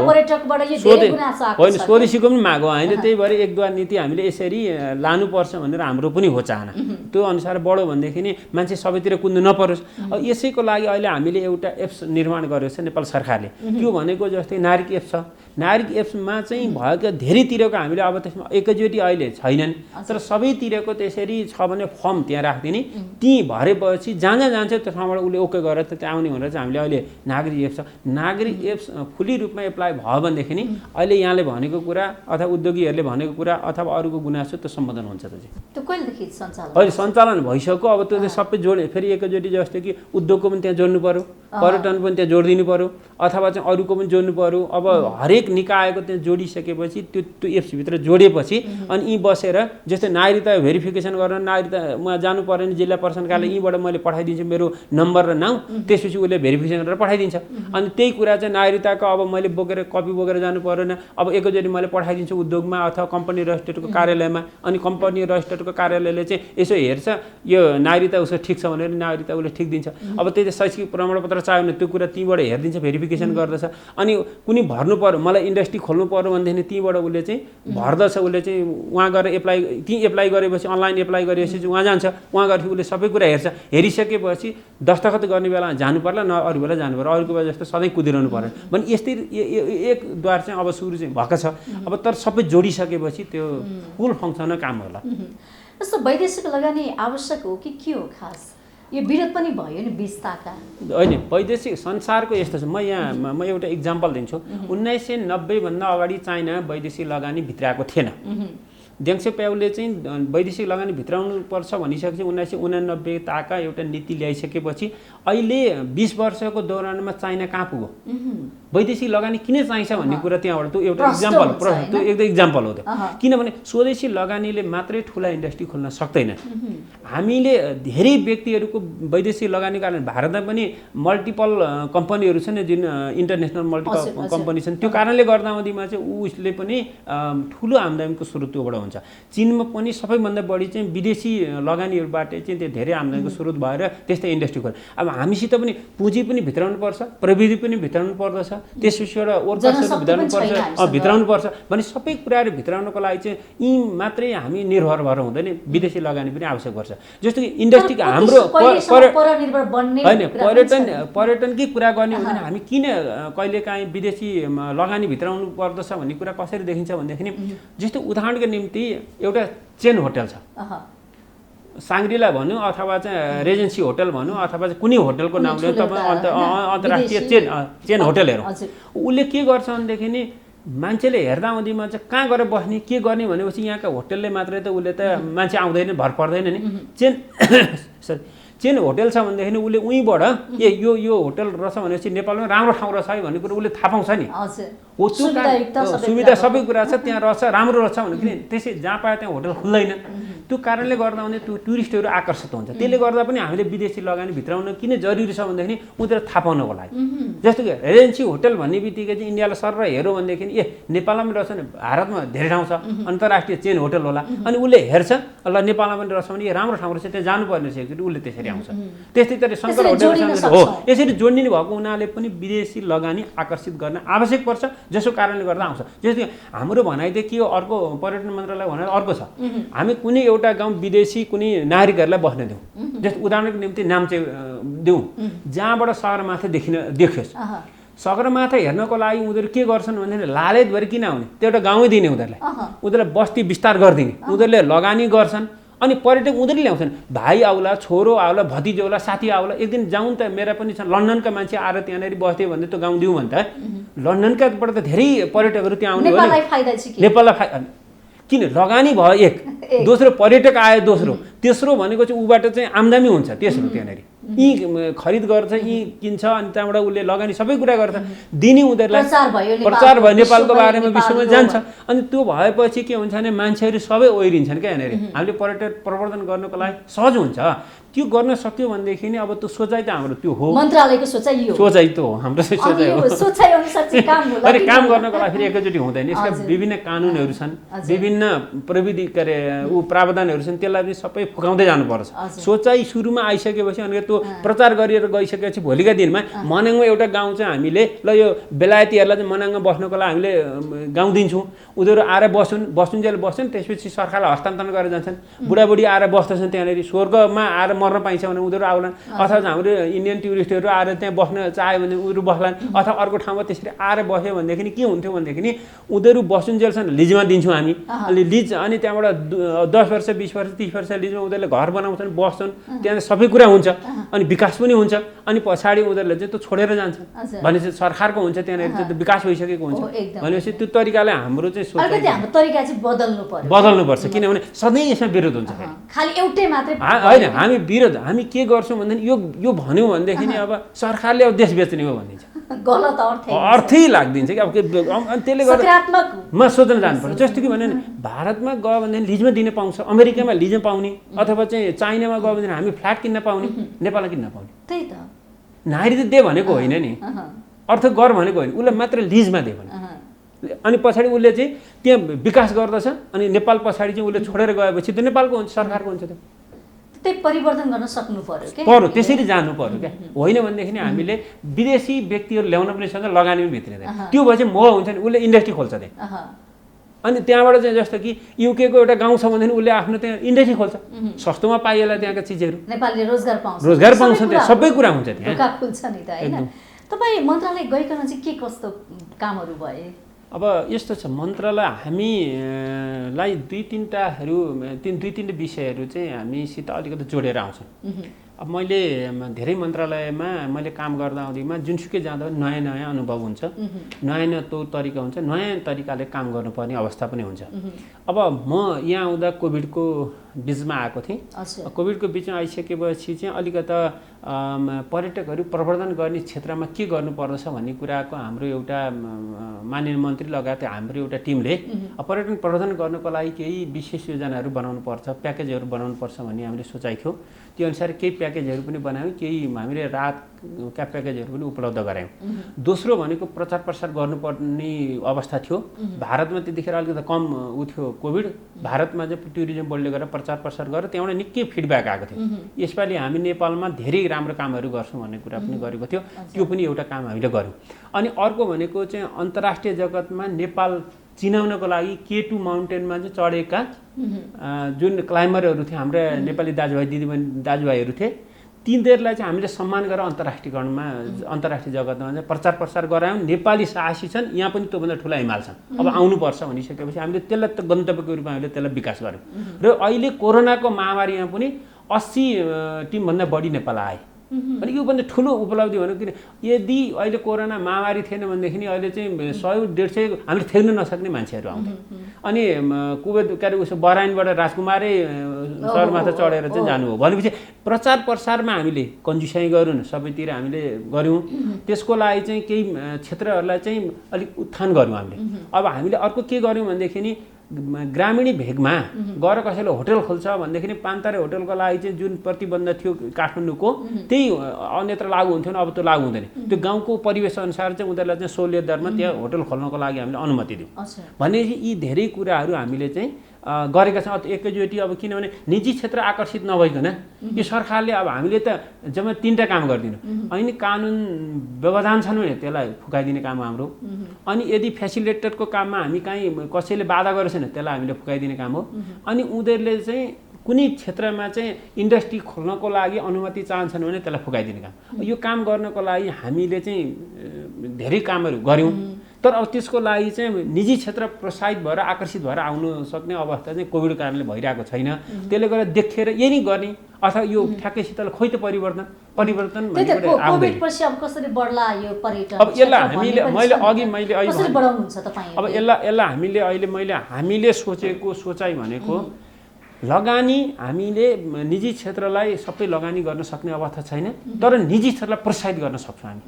होइन स्वदेशीको पनि माग हो। होइन त्यही भएर एकद्वार नीति हामीले यसरी लानुपर्छ भनेर हाम्रो पनि हो चाहना त्यो अनुसार बढ्यो भनेदेखि नि मान्छे सबैतिर कुद्नु नपरोस्। अब यसैको लागि अहिले हामीले एउटा एप्स निर्माण गरेको छ नेपाल सरकारले। त्यो भनेको जस्तै नागरिक एप्स छ। नागरिक एप्समा चाहिँ भएका धेरैतिरको हामीले अब त्यसमा एकैचोटि अहिले छैनन्, तर सबैतिरको त्यसरी छ भने फर्म त्यहाँ राखिदिने, ती भरेपछि जहाँ जहाँ जान्छ त्यसमाबाट उसले ओके गरेर त्यहाँ आउने भनेर चाहिँ हामीले अहिले नागरिक एप्स छ। नागरिक एप्स खुली रूपमा एप्लाई भयो भनेदेखि नि अहिले यहाँले भनेको कुरा अथवा उद्योगीहरूले भनेको कुरा अथवा अरूको गुनासो त्यो सम्बोधन हुन्छ। त चाहिँ त्यो कहिलेदेखि सञ्चालन अहिले सञ्चालन भइसक्यो। अब त्यो चाहिँ सबै जोडे फेरि एकैचोटि जस्तो कि उद्योगको पनि त्यहाँ जोड्नु पर्यो, पर्यटन पनि त्यहाँ जोडिदिनु पर्यो, अथवा चाहिँ अरूको पनि जोड्नु पर्यो। अब हरेक निकायको त्यहाँ जोडिसकेपछि त्यो एप्सभित्र जोडेपछि अनि यहीँ बसेर जस्तै नागरिकता भेरिफिकेसन गर्न नागरिकतामा जानु पर्यो नि जिल्ला प्रशासन कार्यालय, यहीँबाट मैले पठाइदिन्छु मेरो नम्बर र नाउँ, त्यसपछि उसले भेरिफिकेसन गरेर पठाइदिन्छ। अनि त्यही कुरा चाहिँ नागरिकताको अब मैले बोकेर कपी बोकेर जानु परेन। अब एकैचोटि मैले पठाइदिन्छु उद्योगमा अथवा कम्पनी रजिस्ट्रेटको कार्यालयमा, अनि कम्पनी रजिस्ट्रेटको कार्यालयले चाहिँ यसो हेर्छ यो नागरिकता उसको ठिक छ भनेर नागरिकता उसले ठिक दिन्छ। अब त्यही शैक्षिक प्रमाणपत्र चाहियो भने त्यो कुरा त्यहीँबाट हेरिदिन्छ, भेरिफिकेसन गर्दछ। अनि कुनै भर्नु पर्यो, मलाई इन्डस्ट्री खोल्नु पर्यो भनेदेखि त्यहीँबाट उसले चाहिँ भर्दछ। उसले चाहिँ उहाँ गएर त्यहीँ एप्लाई गरेपछि अनलाइन एप्लाई गरेपछि उहाँ जान्छ, उहाँ गरेपछि उसले सबै कुरा हेर्छ। हेरिसकेपछि दस्तखत गर्ने बेला जानु पर्ला, न अरू बेला जानु पर्यो, अरूको बेला जस्तो सधैँ कुदिरहनु पर्यो भने यस्तै एक द्वार चाहिँ अब सुरु चाहिँ भएको छ। अब तर सबै जोडिसकेपछि त्यो फुल फङ्सनमा काम होला। जस्तो वैदेशिक लगानी आवश्यक हो कि के हो खास? यो विरोध पनि भयो नि 20 ताका। होइन, वैदेशिक संसारको यस्तो छ। म एउटा इक्जाम्पल दिन्छु। 1990 भन्दा अगाडि चाइना वैदेशिक लगानी भित्राएको थिएन। देङ सियाओपिङले चाहिँ वैदेशिक लगानी भित्राउनु पर्छ भनिसकेपछि 1989 ताका एउटा नीति ल्याइसकेपछि अहिले 20 वर्षको दौरानमा चाइना कहाँ पुग्यो? वैदेशिक लगानी किन चाहिन्छ भन्ने कुरा त्यहाँबाट त्यो एउटा इक्जाम्पल, त्यो एकदम इक्जाम्पल हो त्यो। किनभने स्वदेशी लगानीले मात्रै ठुला इन्डस्ट्री खोल्न सक्दैन। हामीले धेरै व्यक्तिहरूको वैदेशिक लगानी कारण भारतमा पनि मल्टिपल कम्पनीहरू छन् जुन इन्टरनेसनल मल्टिपल कम्पनी छन्। त्यो कारणले गर्दामा चाहिँ उसले पनि ठुलो आम्दानीको स्रोत त्योबाट हुन्छ। चीनमा पनि सबैभन्दा बढी चाहिँ विदेशी लगानीहरूबाट चाहिँ त्यो धेरै आम्दानीको स्रोत भएर त्यस्तै इन्डस्ट्री खोल्छ। अब हामीसित पनि पुँजी पनि भित्राउनु पर्छ, प्रविधि पनि भित्राउनु पर्दछ, त्यसपछि एउटा वर्कर्सहरू भित्राउनु पर्छ भने सबै कुराहरू भित्राउनको लागि चाहिँ यी मात्रै हामी निर्भर भएर हुँदैन, विदेशी लगानी पनि आवश्यक पर्छ। जस्तो कि इन्डस्ट्रीको हाम्रो पर्यटनकै कुरा गर्ने हुँदैन, हामी किन कहिलेकाहीँ विदेशी लगानी भित्राउनु पर्दछ भन्ने कुरा कसरी देखिन्छ भनेदेखि जस्तो उदाहरणको निम्ति एउटा चेन होटल छ, साङ्ग्रिला भनौँ अथवा चाहिँ रेजेन्सी होटल भनौँ अथवा चाहिँ कुनै होटलको नामले तपाईँ अन्तर्राष्ट्रिय चेन होटलहरू उसले के गर्छ भनेदेखि नि मान्छेले हेर्दा आउँदैमा चाहिँ कहाँ गएर बस्ने के गर्ने भनेपछि यहाँका होटलले मात्रै त उसले त मान्छे आउँदैन, भर पर्दैन नि। चेन होटल छ भनेदेखि उसले उहीँबाट यो होटल रहेछ भनेपछि नेपालमा राम्रो ठाउँ रहेछ है भन्ने कुरो उसले थाहा पाउँछ नि। सुविधा सबै कुरा छ त्यहाँ रहेछ, राम्रो रहेछ भनेदेखि त्यसै जहाँ पायो त्यहाँ होटल खुल्दैन। त्यो कारणले गर्दा भने त्यो टुरिस्टहरू आकर्षित हुन्छ। त्यसले गर्दा पनि हामीले विदेशी लगानी भित्राउन किन जरुरी छ भनेदेखि उनीहरू थाहा पाउनको लागि। जस्तो कि रेजेन्सी होटल भन्ने बित्तिकै चाहिँ इन्डियालाई सर हेऱ्यो भनेदेखि नेपालमा पनि रहेछ भने भारतमा धेरै ठाउँ छ, अन्तर्राष्ट्रिय चेन होटल होला, अनि उसले हेर्छ ल नेपालमा पनि रहेछ भने राम्रो ठाउँ रहेछ त्यहाँ जानुपर्ने छ एकचोटि, उसले त्यसरी आउँछ। त्यस्तै तरिकाले शङ्कर होटल हो यसरी जोडिने भएको हुनाले पनि विदेशी लगानी आकर्षित गर्न आवश्यक पर्छ, जसको कारणले गर्दा आउँछ। जस्तो हाम्रो भनाइ चाहिँ के हो, अर्को पर्यटन मन्त्रालय भनेर अर्को छ, हामी कुनै एउटा गाउँ विदेशी कुनै नागरिकहरूलाई बस्न दिउँ। जस्तो उदाहरणको निम्ति नाम चाहिँ दिउँ जहाँबाट सगरमाथा देखियोस्। सगरमाथा हेर्नको लागि उनीहरू के गर्छन् भन्दाखेरि लालयतभरि किन आउने, त्यो एउटा गाउँै दिने उनीहरूलाई बस्ती विस्तार गरिदिने, उनीहरूले लगानी गर्छन्। अनि पर्यटक उनीहरूले ल्याउँछन्, भाइ आउला, छोरो आउला, भतिजो आउला, साथी आउला, एक दिन जाउँ त मेरा पनि छ लन्डनका मान्छे आएर त्यहाँनिर बस्थ्यो भने त्यो गाउँ दिउँ भने त लन्डनकाबाट त धेरै पर्यटकहरू त्यहाँ आउने हो नि। नेपाललाई फाइदा किन लगानी भयो एक, दोस्रो पर्यटक आयो दोस्रो, तेस्रो भनेको चाहिँ ऊबाट चाहिँ आम्दानी हुन्छ तेस्रो त्यहाँनिर यी खरिद गर्छ, यी किन्छ, अनि त्यहाँबाट उसले लगानी सबै कुरा गर्छ, दिने उनीहरूलाई प्रचार भयो नेपालको बारेमा विश्वमा जान्छ। अनि त्यो भएपछि के हुन्छ भने मान्छेहरू सबै ओहिरिन्छन् क्या यहाँनिर। हामीले पर्यटन प्रवर्धन गर्नको लागि सहज हुन्छ। त्यो गर्न सक्यो भनेदेखि नि अब त्यो सोचाइ त हाम्रो त्यो हो, मन्त्रालयको सोचाइ त हो, हाम्रो सोचाइ हो। अनि काम गर्नको लागि फेरि एकैचोटि हुँदैन, यसका विभिन्न कानुनहरू छन्, विभिन्न प्रविधि प्रावधानहरू छन्, त्यसलाई पनि सबै फुकाउँदै जानुपर्छ। सोचाइ सुरुमा आइसकेपछि अनि त्यो प्रचार गरेर गइसकेपछि भोलिका दिनमा मनाङमा एउटा गाउँ चाहिँ हामीले ल यो बेलायतीहरूलाई चाहिँ मनाङमा बस्नको लागि हामीले गाउँ दिन्छौँ, उनीहरू आएर बसुन्जेल बस्छन्, त्यसपछि सरकारलाई हस्तान्तरण गरेर जान्छन्, बुढाबुढी आएर बस्दछन् त्यहाँनिर, स्वर्गमा आएर मर्न पाइन्छ भने उनीहरू आउलान्, अथवा हाम्रो इन्डियन टुरिस्टहरू आएर त्यहाँ बस्न चाह्यो भने उनीहरू बस्लान्, अथवा अर्को ठाउँमा त्यसरी आएर बस्यो भनेदेखि के हुन्थ्यो भनेदेखि उनीहरू बसुन्जेलसम्म लिजमा दिन्छौँ हामी, अनि लिज अनि त्यहाँबाट 10 वर्ष 20 वर्ष 30 वर्ष लिजमा उनीहरूले घर बनाउँछन्, बस्छन्, त्यहाँ सबै कुरा हुन्छ, अनि विकास पनि हुन्छ, अनि पछाडि उनीहरूले चाहिँ त्यो छोडेर जान्छन् भनेपछि सरकारको हुन्छ, त्यहाँनिर चाहिँ विकास भइसकेको हुन्छ भनेपछि त्यो तरिकाले हाम्रो चाहिँ हाम्रो तरिका चाहिँ बदल्नुपर्छ, किनभने सधैँ यसमा विरोध हुन्छ, खालि एउटै मात्रै होइन। हामी विरोध हामी के गर्छौँ भनेदेखि यो भन्यो भनेदेखि अब सरकारले अब देश बेच्ने हो भनिदिन्छ, गलत अर्थै लाग्दिन्छ कि अब त्यसले गर्दा सोच्न जानुपर्छ। जस्तो कि भने भारतमा गयो भनेदेखि लिजमा दिन पाउँछ, अमेरिकामा लिजमा पाउने, अथवा चाहिँ चाइनामा गयो भने हामी फ्ल्याट किन्न पाउने, नेपालमा किन्न पाउने। त्यही त नारी त दे भनेको होइन नि, अर्थ गर भनेको होइन, उसले मात्र लिजमा दे भने, अनि पछाडि उसले चाहिँ त्यहाँ विकास गर्दछ, अनि नेपाल पछाडि चाहिँ उसले छोडेर गएपछि त्यो नेपालको हुन्छ, सरकारको हुन्छ, त्यही परिवर्तन गर्न सक्नु पर्यो, त्यसरी जानु पर्यो क्या। होइन भनेदेखि हामीले विदेशी व्यक्तिहरू ल्याउन पनि सक्छ, लगानी पनि भित्रिँदैन, त्यो भएपछि मोह हुन्छ नि, उसले इन्डस्ट्री खोल्छ त्यहाँ, अनि त्यहाँबाट चाहिँ जस्तो कि युकेको एउटा गाउँ छ भनेदेखि उसले आफ्नो त्यहाँ इन्डस्ट्री खोल्छ, सस्तोमा पाइएला त्यहाँका चिजहरू, नेपालले रोजगार पाउँछ, त्यहाँ सबै कुरा हुन्छ त्यहाँ खुल्छ नि त होइन। तपाईँ मन्त्रालय गइकन चाहिँ के कस्तो कामहरू भए? अब यस्तो छ, मन्त्रालय हामीलाई दुई तिनवटा विषयहरू चाहिँ हामीसित अलिकति जोडेर आउँछन्। अब मैले धेरै मन्त्रालयमा मैले काम गर्दा आउँदैमा जुनसुकै जाँदा नयाँ नयाँ अनुभव हुन्छ, नयाँ नयाँ तौर तरिका हुन्छ, नयाँ तरिकाले काम गर्नुपर्ने अवस्था पनि हुन्छ। अब म यहाँ आउँदा कोभिडको बिचमा आएको थिएँ, कोभिडको बिचमा आइसकेपछि चाहिँ अलिकता पर्यटकहरू प्रवर्धन गर्ने क्षेत्रमा के गर्नुपर्दछ भन्ने कुराको हाम्रो एउटा माननीय मन्त्री लगायत हाम्रो एउटा टिमले पर्यटन प्रवर्धन गर्नको लागि केही विशेष योजनाहरू बनाउनुपर्छ, प्याकेजहरू बनाउनुपर्छ भन्ने हामीले सोचाइ थियो। त्यो अनुसार केही प्याकेजहरू पनि बनायौँ, केही हामीले राहतका प्याकेजहरू पनि उपलब्ध गरायौँ। दोस्रो भनेको प्रचार प्रसार गर्नुपर्ने अवस्था थियो। भारतमा त्यतिखेर अलिकति कम थियो कोभिड, भारतमा चाहिँ टुरिज्म बोर्डले गरेर प्रचार प्रसार गरेर त्यहाँबाट निकै फिडब्याक आएको थियो। यसपालि हामी नेपालमा धेरै राम्रो कामहरू गर्छौँ भन्ने कुरा पनि गरेको थियो, त्यो पनि एउटा काम हामीले गऱ्यौँ। अनि अर्को भनेको चाहिँ अन्तर्राष्ट्रिय जगतमा नेपाल चिनाउनको लागि K2 माउन्टेनमा चाहिँ चढेका जुन क्लाइम्बरहरू थिए, हाम्रा नेपाली दाजुभाइहरू थिए, तिनीहरूलाई चाहिँ हामीले सम्मान गरेर अन्तर्राष्ट्रिय जगतमा चाहिँ प्रचार प्रसार गरायौँ। नेपाली साहसी छन्, यहाँ पनि त्योभन्दा ठुला हिमाल छन्, अब आउनुपर्छ भनिसकेपछि हामीले त्यसलाई त गन्तव्यको रूपमा हामीले त्यसलाई विकास गऱ्यौँ। र अहिले कोरोनाको महामारीमा पनि 80 टिमभन्दा बढी नेपाल आए। अनि योभन्दा ठुलो उपलब्धि भनेको किन, यदि अहिले कोरोना महामारी थिएन भनेदेखि अहिले चाहिँ 100-150 हामीले थ्याक्न नसक्ने मान्छेहरू आउँथे। अनि कुवेत उसो बहराइनबाट राजकुमारै सरमाथा चढेर चाहिँ जानु हो भनेपछि प्रचार प्रसारमा हामीले कन्जुसाइ गरौँ, सबैतिर हामीले गऱ्यौँ। त्यसको लागि चाहिँ केही क्षेत्रहरूलाई चाहिँ अलिक उत्थान गऱ्यौँ हामीले। अब हामीले अर्को के गऱ्यौँ भनेदेखि ग्रामीणी भेगमा गएर कसैले होटल खोल्छ भनेदेखि 5 तारे होटलको लागि चाहिँ जुन प्रतिबन्ध थियो काठमाडौँको त्यही अन्यत्र लागू हुन्थ्यो, अब त्यो लागू हुँदैन। त्यो गाउँको परिवेश अनुसार चाहिँ उनीहरूलाई चाहिँ सहुलियत दरमा त्यहाँ होटल खोल्नको लागि हामीले अनुमति दियौँ। भनेपछि यी धेरै कुराहरू हामीले चाहिँ गरेका छौँ। एकैचोटि अब किनभने निजी क्षेत्र आकर्षित नभइकन यो सरकारले अब हामीले त जम्मा 3टा काम गरिदिनु, ऐन कानुन व्यवधान छन् भने त्यसलाई फुकाइदिने काम हाम्रो, अनि यदि फेसिलिटेटरको काममा हामी कहीँ कसैले बाधा गरेको छैन त्यसलाई हामीले फुकाइदिने काम हो, अनि उनीहरूले चाहिँ कुनै क्षेत्रमा चाहिँ इन्डस्ट्री खोल्नको लागि अनुमति चाहन्छन् भने त्यसलाई फुकाइदिने काम। यो काम गर्नको लागि हामीले चाहिँ धेरै कामहरू गऱ्यौँ। तर अब त्यसको लागि चाहिँ निजी क्षेत्र प्रोत्साहित भएर आकर्षित भएर आउनु सक्ने अवस्था चाहिँ कोभिड कारणले भइरहेको छैन। त्यसले गर्दा देखेर यही नै गर्ने अथवा यो ठ्याक्कैसित खोइ त परिवर्तन कोभिडपछि अब कसरी बढ्ला यो पर्यटन, अब यसलाई हामीले सोचेको सोचाइ भनेको लगानी हामीले निजी क्षेत्रलाई सबै लगानी गर्न सक्ने अवस्था छैन, तर निजी क्षेत्रलाई प्रोत्साहित गर्न सक्छौँ हामी।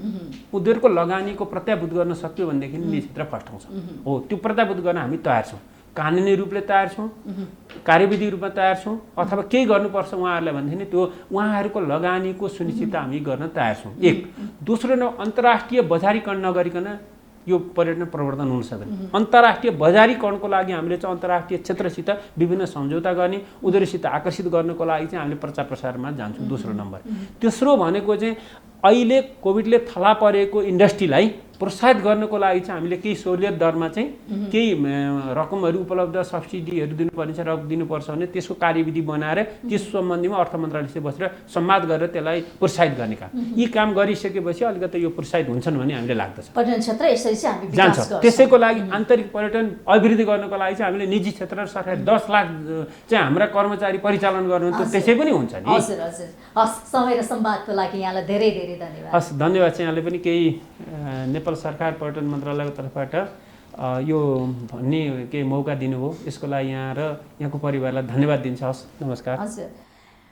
उनीहरूको लगानीको प्रत्याभूत गर्न सक्यो भनेदेखि निजी क्षेत्र फस्टाउँछ। हो, त्यो प्रत्याभूत गर्न हामी तयार छौँ, कानुनी रूपले तयार छौँ, कार्यविधि रूपमा तयार छौँ, अथवा केही गर्नुपर्छ उहाँहरूलाई भनेदेखि त्यो उहाँहरूको लगानीको सुनिश्चितता हामी गर्न तयार छौँ। एक दोस्रो न अन्तर्राष्ट्रिय बजारीकरण नगरिकन यो पर्यटन प्रवर्धन हुन सक्दैन। अन्तर्राष्ट्रिय बजारीकरणको लागि हामीले चाहिँ अन्तर्राष्ट्रिय क्षेत्रसित विभिन्न सम्झौता गर्ने, उनीहरूसित आकर्षित गर्नको लागि चाहिँ हामीले प्रचार प्रसारमा जान्छौँ दोस्रो नम्बर। तेस्रो भनेको चाहिँ अहिले कोभिडले थला परेको इन्डस्ट्रीलाई प्रोत्साहित गर्नको लागि चाहिँ हामीले केही सहुलियत दरमा चाहिँ केही रकमहरू उपलब्ध सब्सिडीहरू दिनुपर्ने छ, रकम दिनुपर्छ भने त्यसको कार्यविधि बनाएर त्यस सम्बन्धीमा अर्थ मन्त्रालयसित बसेर संवाद गरेर त्यसलाई प्रोत्साहित गर्ने काम, यी काम गरिसकेपछि अलिकति यो प्रोत्साहित हुन्छन् भन्ने हामीले लाग्दछ। पर्यटन क्षेत्र यसरी चाहिँ हामी जान्छ। विकास गर्छौँ। त्यसैको लागि आन्तरिक पर्यटन अभिवृद्धि गर्नको लागि चाहिँ हामीले निजी क्षेत्र र सरकार 10 लाख चाहिँ हाम्रा कर्मचारी परिचालन गर्नु त त्यसै पनि हुन्छ नि। हजुर हजुर, हस्, समय र संवादको लागि यहाँलाई धेरै धेरै धन्यवाद। हस्, धन्यवाद चाहिँ यहाँले पनि केही नेपाल सरकार पर्यटन मन्त्रालयको तर्फबाट यो भन्ने केही मौका दिनुभयो, यसको लागि यहाँ र यहाँको परिवारलाई धन्यवाद दिन्छ। हस्, नमस्कार। हजुर,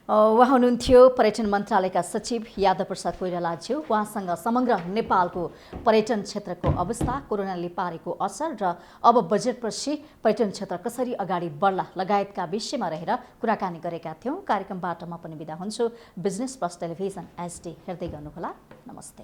उहाँ हुनुहुन्थ्यो पर्यटन मन्त्रालयका सचिव यादव प्रसाद कोइरालाज्यू। उहाँसँग समग्र नेपालको पर्यटन क्षेत्रको अवस्था, कोरोनाले पारेको असर र अब बजेटपछि पर्यटन क्षेत्र कसरी अगाडि बढ्ला लगायतका विषयमा रहेर कुराकानी गरेका थियौँ। कार्यक्रमबाट म पनि बिदा हुन्छु। बिजनेस प्लस टेलिभिजन HD हेर्दै गर्नुहोला। नमस्ते।